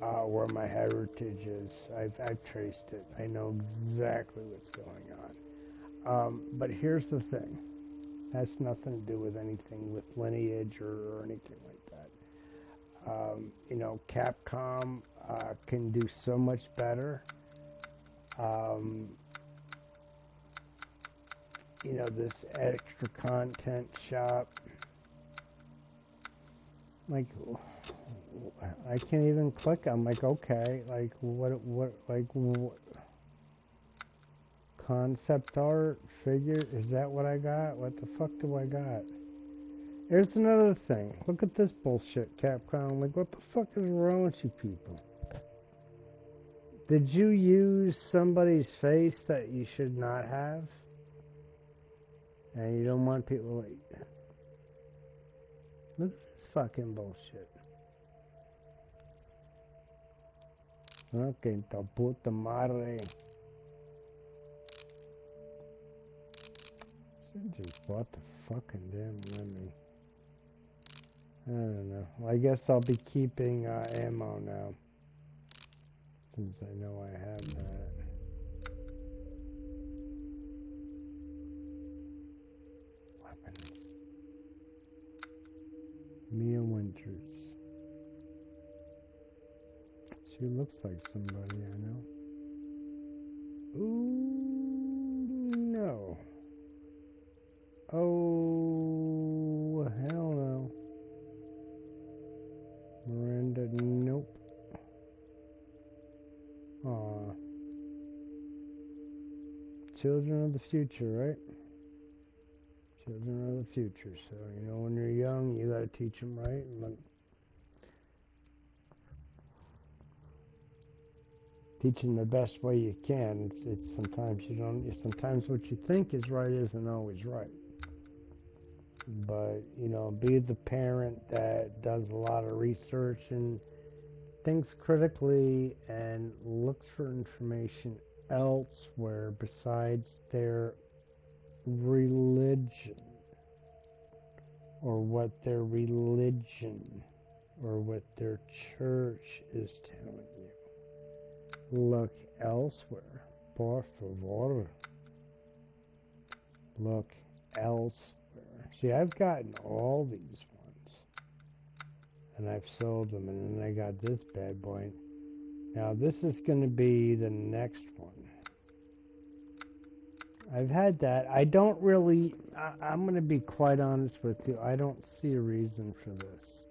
[SPEAKER 1] where my heritage is. I've traced it. I know exactly what's going on. But here's the thing. Has nothing to do with anything with lineage or anything like that. You know, Capcom can do so much better. You know, this extra content shop, like, I can't even click. I'm like, okay, like, what, concept art, figure, is that what I got? What the fuck do I got? Here's another thing. Look at this bullshit, Capcom. Like, what the fuck is wrong with you people? Did you use somebody's face that you should not have? And you don't want people like... Look at this fucking bullshit. Okay, to puta madre. I just bought the fucking damn lemon. I don't know. Well, I guess I'll be keeping ammo now. Since I know I have that. Weapons. Mia Winters. She looks like somebody I know. Ooh, no. Oh, hell no. Miranda, nope. Aw. Children of the future, right? Children of the future. So, you know, when you're young, you gotta teach them right. And teach them the best way you can. It's sometimes you don't. Sometimes what you think is right isn't always right. But, you know, be the parent that does a lot of research and thinks critically and looks for information elsewhere besides their religion or what their religion or what their church is telling you. Look elsewhere. Por favor. Look elsewhere. See, I've gotten all these ones. And I've sold them, and then I got this bad boy. Now, this is going to be the next one. I've had that. I don't really... I'm going to be quite honest with you. I don't see a reason for this.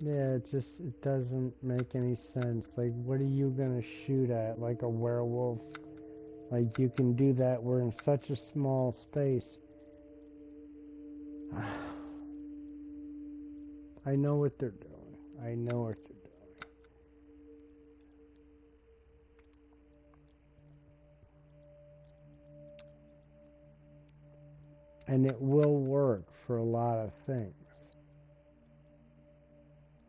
[SPEAKER 1] Yeah, it doesn't make any sense. Like, what are you going to shoot at? Like a werewolf? Like, you can do that. We're in such a small space. I know what they're doing. I know what they're doing. And it will work for a lot of things.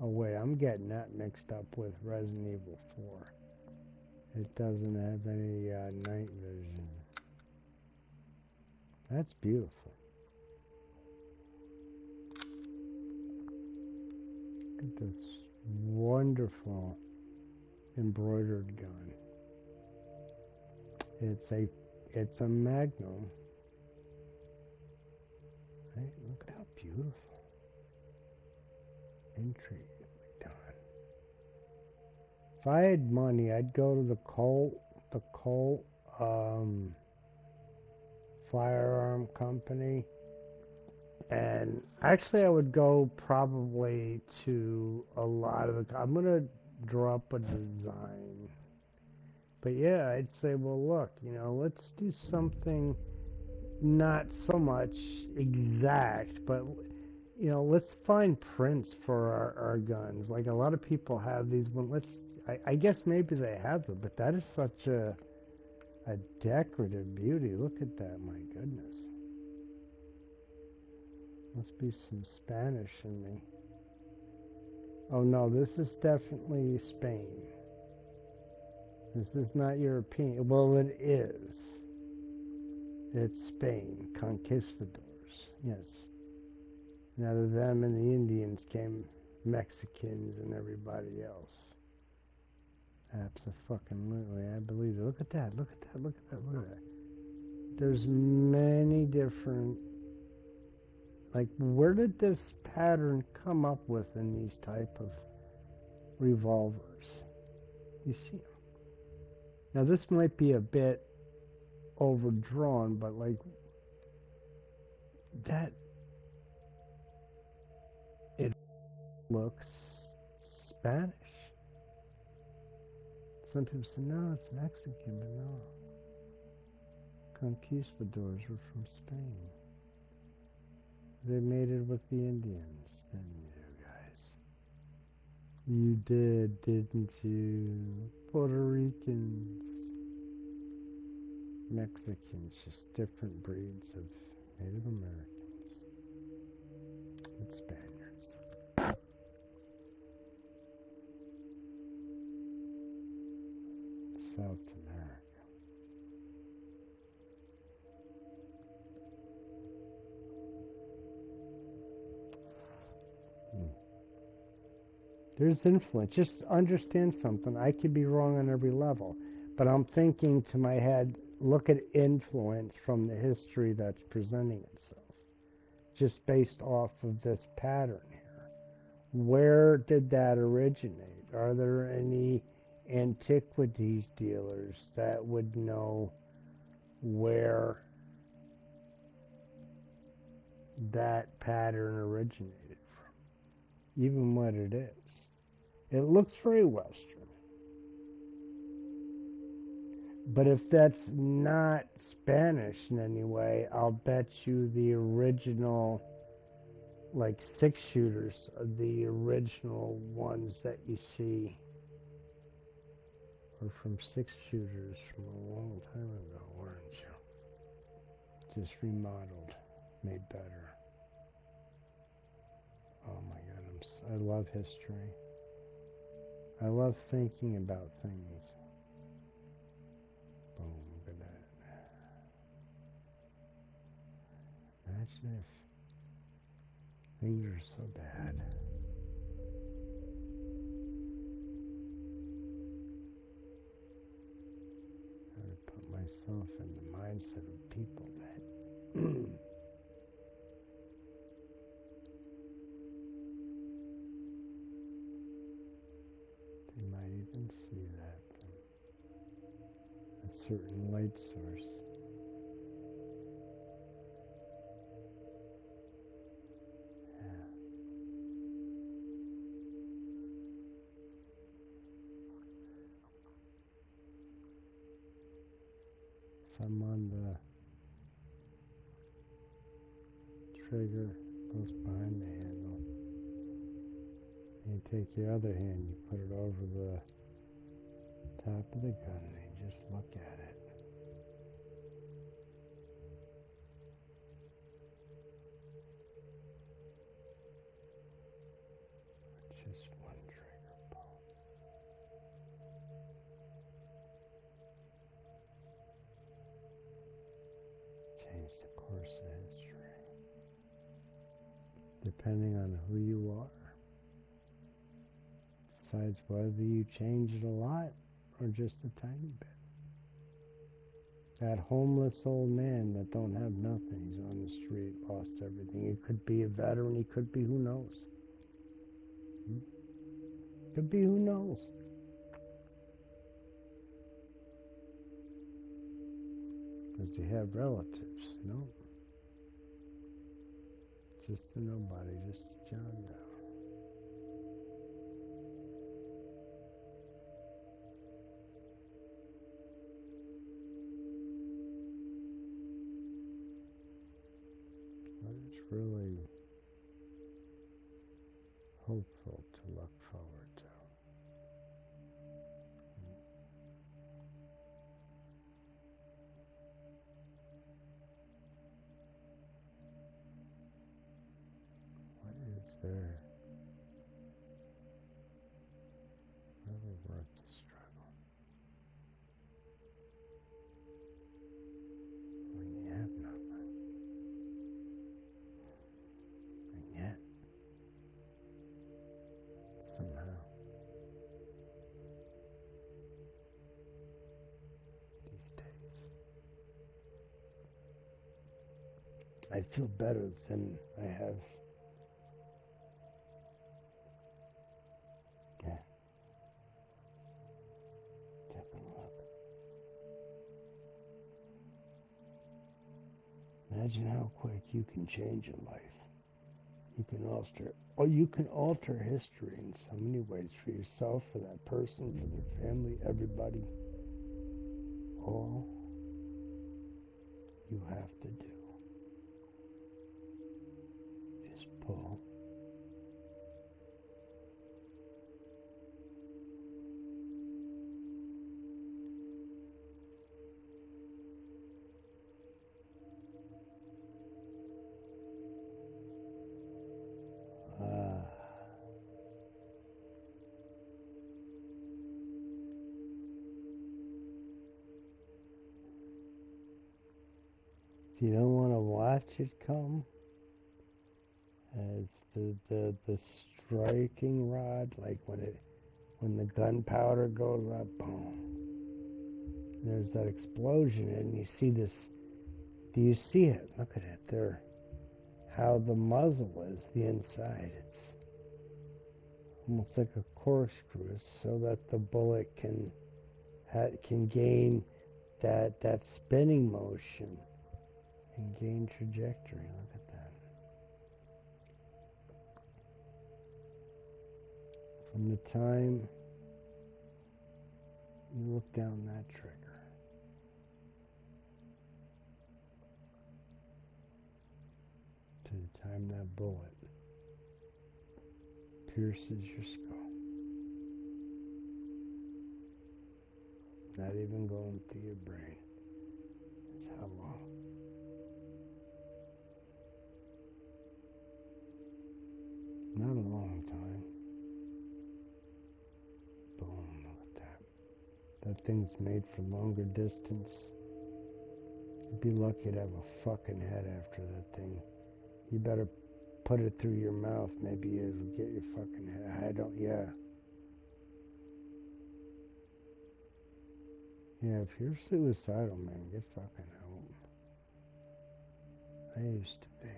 [SPEAKER 1] Oh wait, I'm getting that mixed up with Resident Evil 4. It doesn't have any night vision. That's beautiful. Look at this wonderful embroidered gun. It's a Magnum. Right? Look at how beautiful. Intriguingly done. If I had money, I'd go to the Colt firearm company, and actually I would go probably to a lot of the... I'm gonna draw up a design, but yeah, I'd say, well, look, you know, let's do something not so much exact, but you know, let's find prints for our guns. Like, a lot of people have these. I guess maybe they have them, but that is such a decorative beauty. Look at that, my goodness. Must be some Spanish in me. Oh no, this is definitely Spain. This is not European. Well, it is. It's Spain. Conquistadors. Yes. And out of them and the Indians came Mexicans and everybody else. Abso-fucking-lutely, I believe it. Look at that, look at that, look at that, look at that. There's many different... Like, where did this pattern come up with in these type of revolvers? You see them. Now, this might be a bit overdrawn, but, like, that... It looks Spanish. Some people say, no, it's Mexican, but no. Conquistadors were from Spain. They mated with the Indians, didn't you guys? You did, didn't you? Puerto Ricans. Mexicans, just different breeds of Native Americans. And Spaniards. South America. There's influence. Just understand something. I could be wrong on every level, but I'm thinking to my head, look at influence from the history that's presenting itself, just based off of this pattern here. Where did that originate? Are there any antiquities dealers that would know where that pattern originated from, even what it is? It looks very Western, but if that's not Spanish in any way, I'll bet you the original, like, 6-shooters, the original ones that you see are from 6-shooters from a long time ago, weren't you? Just remodeled, made better. Oh my God, I love history. I love thinking about things. Boom, look at that. Imagine if things are so bad. I would put myself yourself in the mindset of people that they might even see that from a certain light source. Yeah. Some on the trigger goes behind the handle. And you take your other hand, you put it over the top of the gun, and you just look at it. It's just one trigger pull. Change the course of history. Depending on who you are, decides whether you change it a lot or just a tiny bit. That homeless old man that don't have nothing, he's on the street, lost everything. He could be a veteran, he could be who knows. Could be who knows. Does he have relatives? No. Just a nobody, just a John Doe. But it's really hopeful to look forward to. What is there really worth the struggle when you have nothing? And yet, somehow, these days, I feel better than I have. Yeah. Taking a look. Imagine how quick you can change a life. You can alter history in so many ways for yourself, for that person, for their family, everybody. All you have to do is pull. If you don't want to watch it come, as the striking rod, like when the gunpowder goes up, boom. There's that explosion, and you see this. Do you see it? Look at it there. How the muzzle is, the inside. It's almost like a corkscrew, so that the bullet can gain that spinning motion and gain trajectory. Look at that. From the time you look down that trigger to the time that bullet pierces your skull, not even going through your brain, is how long. Not a long time. Boom, look at that. That thing's made for longer distance. You'd be lucky to have a fucking head after that thing. You better put it through your mouth. Maybe it'll get your fucking head. Yeah, if you're suicidal, man, get fucking help. I used to be.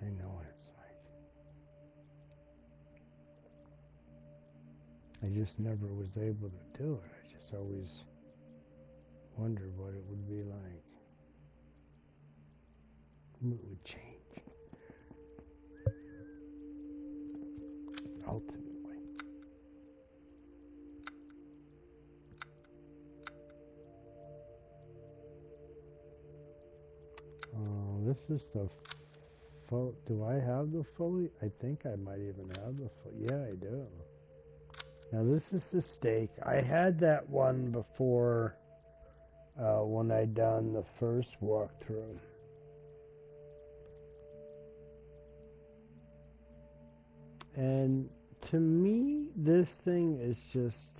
[SPEAKER 1] I know what it's like. I just never was able to do it. I just always wondered what it would be like. It would change. Ultimately. This is the full. Do I have the fully? I think I might even have the full. Yeah, I do. Now this is the steak. I had that one before when I done the first walkthrough. And to me, this thing is just...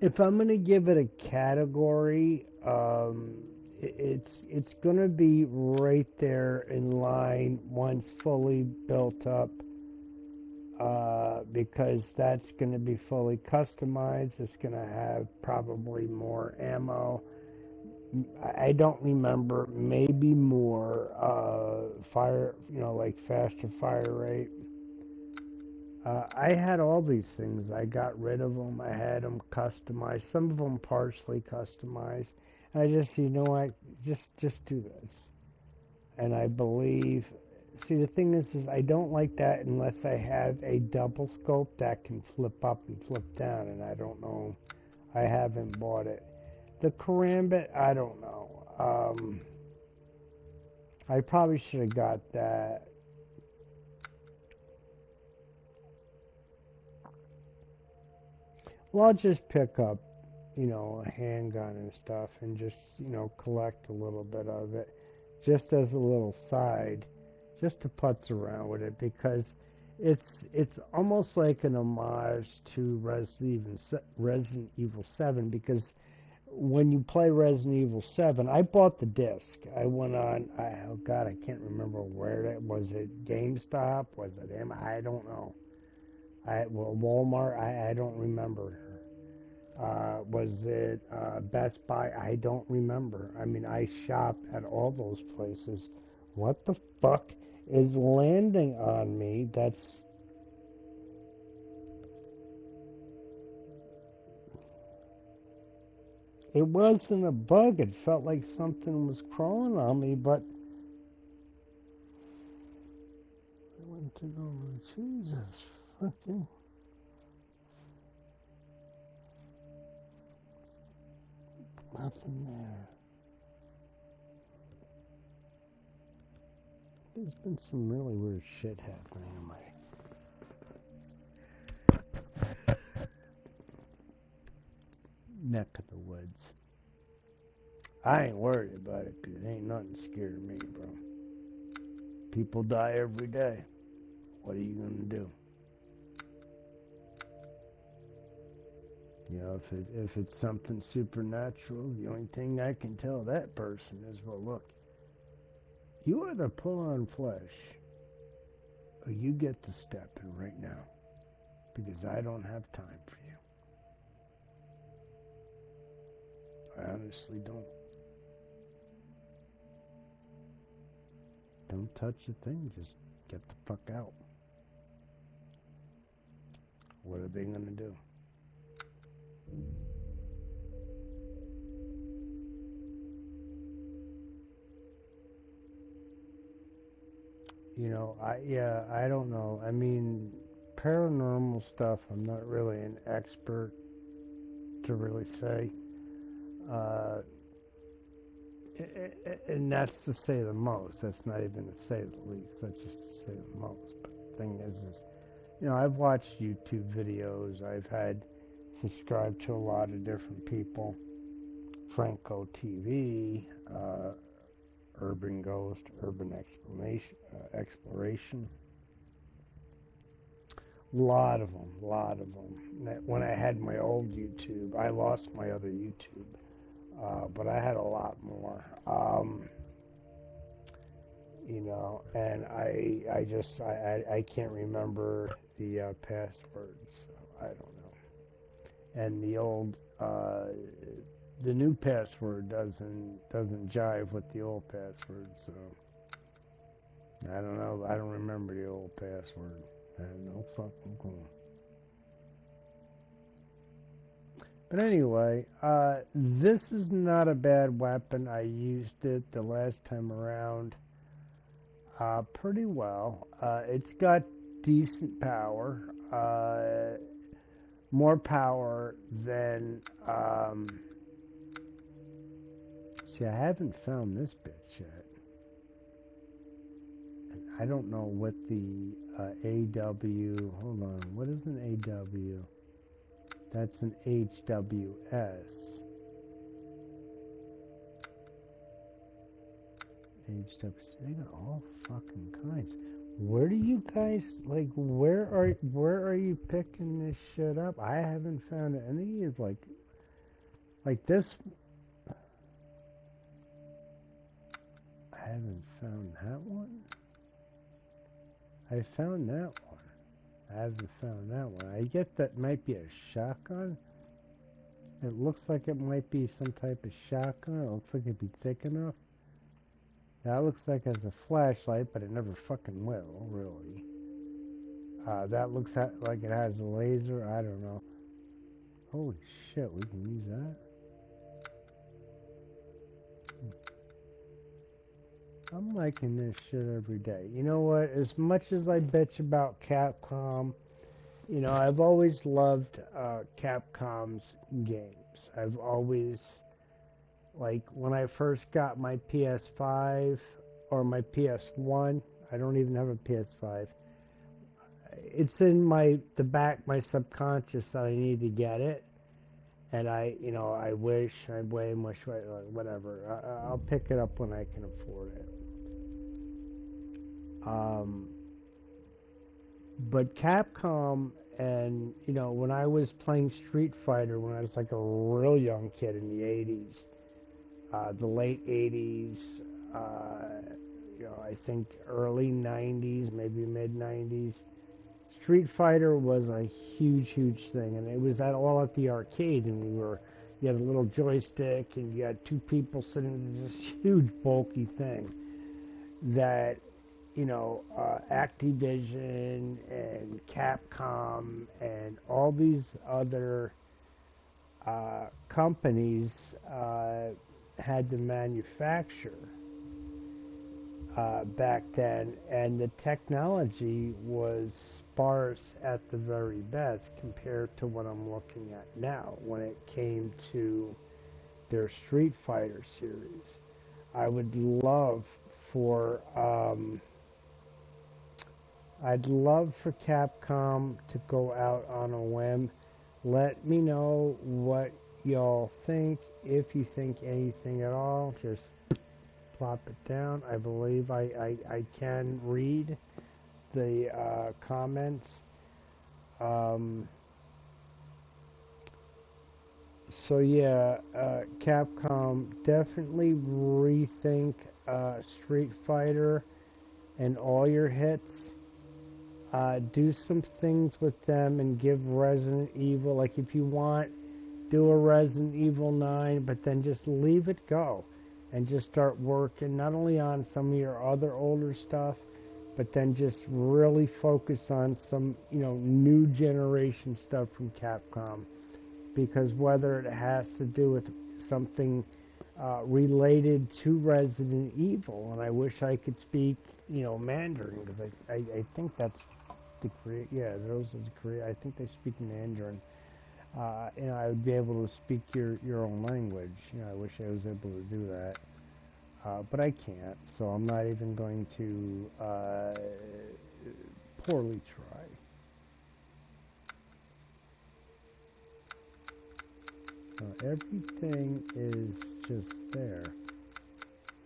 [SPEAKER 1] If I'm going to give it a category, it's going to be right there in line once fully built up, because that's going to be fully customized. It's going to have probably more ammo. I don't remember, maybe more fire, like faster fire rate. I had all these things. I got rid of them. I had them customized. Some of them partially customized. And I just, what, just do this. And I believe, see, the thing is I don't like that unless I have a double scope that can flip up and flip down. And I don't know. I haven't bought it. The Karambit, I don't know. I probably should have got that. Well, I'll just pick up, a handgun and stuff and just, collect a little bit of it just as a little side, just to putz around with it, because it's almost like an homage to Resident Evil 7, because when you play Resident Evil 7, I bought the disc. I went on, oh God, I can't remember where it was. It GameStop? Was it I don't know. Walmart? I don't remember. Was it Best Buy? I don't remember. I mean, I shop at all those places. What the fuck is landing on me? That's... It wasn't a bug. It felt like something was crawling on me, but... I went to go, Jesus fucking... Nothing there. There's been some really weird shit happening in my... neck of the woods. I ain't worried about it, 'cause it ain't nothing scared me, bro. People die every day. What are you gonna do? If it's something supernatural, the only thing I can tell that person is, well, look, you either pull on flesh, or you get to step in right now, because I don't have time for you. I honestly don't. Don't touch the thing, just get the fuck out. What are they gonna do? I don't know. I mean, paranormal stuff, I'm not really an expert to really say. And that's to say the most. That's not even to say the least. That's just to say the most. But the thing is, I've watched YouTube videos. I've had subscribed to a lot of different people. Franco TV, Urban Ghost, Urban Exploration. A lot of them. When I had my old YouTube, I lost my other YouTube. but I had a lot more. You know, and I can't remember the passwords. So I don't know. And the old the new password doesn't jive with the old password. So I don't know. I don't remember the old password. I have no fucking clue. But anyway, this is not a bad weapon. I used it the last time around pretty well. It's got decent power, more power than, see, I haven't found this bitch yet. And I don't know what the AW, hold on, what is an AW? That's an HWS. They got all fucking kinds. Where do you guys, like, where are you picking this shit up? I haven't found any of, like this. I haven't found that one. I found that one. I haven't found that one. I guess that might be a shotgun. It looks like it might be some type of shotgun. It looks like it'd be thick enough. That looks like it has a flashlight, but it never fucking will, really. That looks like it has a laser. I don't know. Holy shit, we can use that. I'm liking this shit every day. You know what? As much as I bitch about Capcom, you know, I've always loved Capcom's games. I've always, like, when I first got my PS5 or my PS1, I don't even have a PS5. It's in my subconscious that I need to get it. And I wish, whatever. I'll pick it up when I can afford it. But Capcom, and, you know, when I was playing Street Fighter, when I was like a real young kid in the 80s, the late 80s, you know, I think early 90s, maybe mid 90s, Street Fighter was a huge, huge thing, and it was all at the arcade, and you had a little joystick, and you had two people sitting in this huge, bulky thing that, you know, Activision and Capcom and all these other companies had to manufacture back then, and the technology was sparse at the very best compared to what I'm looking at now when it came to their Street Fighter series. I would love for Capcom to go out on a whim. Let me know what y'all think. If you think anything at all, just plop it down. I believe I can read the comments. So yeah, Capcom, definitely rethink Street Fighter and all your hits. Do some things with them and give Resident Evil, like if you want, do a Resident Evil 9, but then just leave it go and just start working not only on some of your other older stuff, but then just really focus on some, you know, new generation stuff from Capcom. Because whether it has to do with something related to Resident Evil, and I wish I could speak, you know, Mandarin, because I think that's the Korean, yeah, those are the Korean, I think they speak Mandarin. You know, I would be able to speak your own language. You know, I wish I was able to do that. But I can't, so I'm not even going to poorly try. So everything is just there.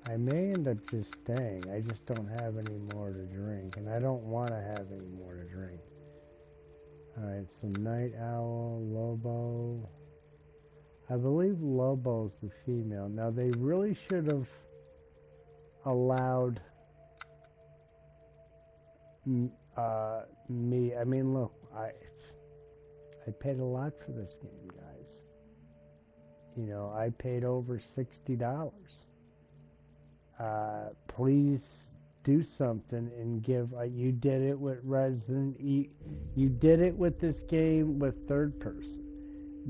[SPEAKER 1] I may end up just staying. I just don't have any more to drink, and I don't want to have any more to drink. Alright, so Night Owl, Lobo. I believe Lobo's the female. Now, they really should have allowed me. I mean, look, I paid a lot for this game, guys. You know, I paid over $60. Please do something and give. You did it with Resident Evil. You did it with this game with third person.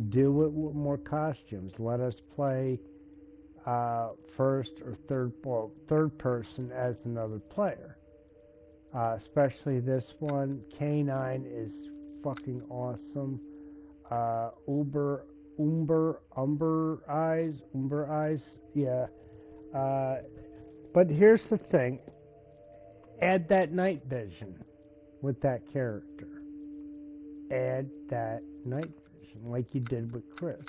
[SPEAKER 1] Do it with more costumes. Let us play first or third person as another player. Especially this one. K9 is fucking awesome. Umber Eyes, yeah. But here's the thing. Add that night vision with that character. Add that night vision like you did with Chris.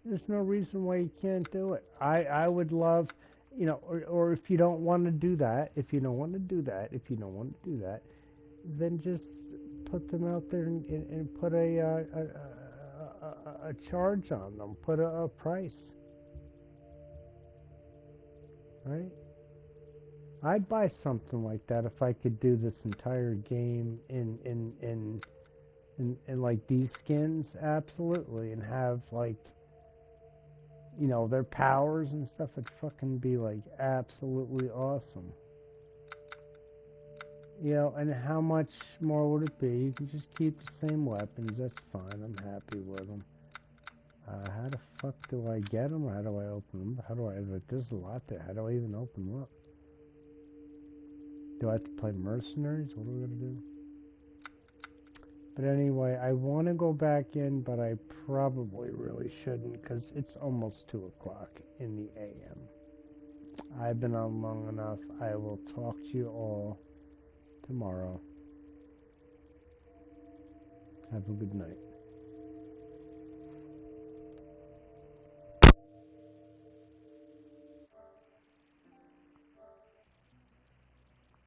[SPEAKER 1] There's no reason why you can't do it. I would love, you know, or if you don't want to do that, then just put them out there and put a charge on them, put a price, right? I'd buy something like that if I could do this entire game in like these skins, absolutely, and have like, you know, their powers and stuff. Would fucking be like absolutely awesome. You know, and how much more would it be? You can just keep the same weapons. That's fine. I'm happy with them. How the fuck do I get them? How do I open them? How do I? There's a lot there. How do I even open them up? Do I have to play mercenaries? What are we gonna do? But anyway, I want to go back in, but I probably really shouldn't because it's almost 2 o'clock in the a.m. I've been on long enough. I will talk to you all tomorrow. Have a good night.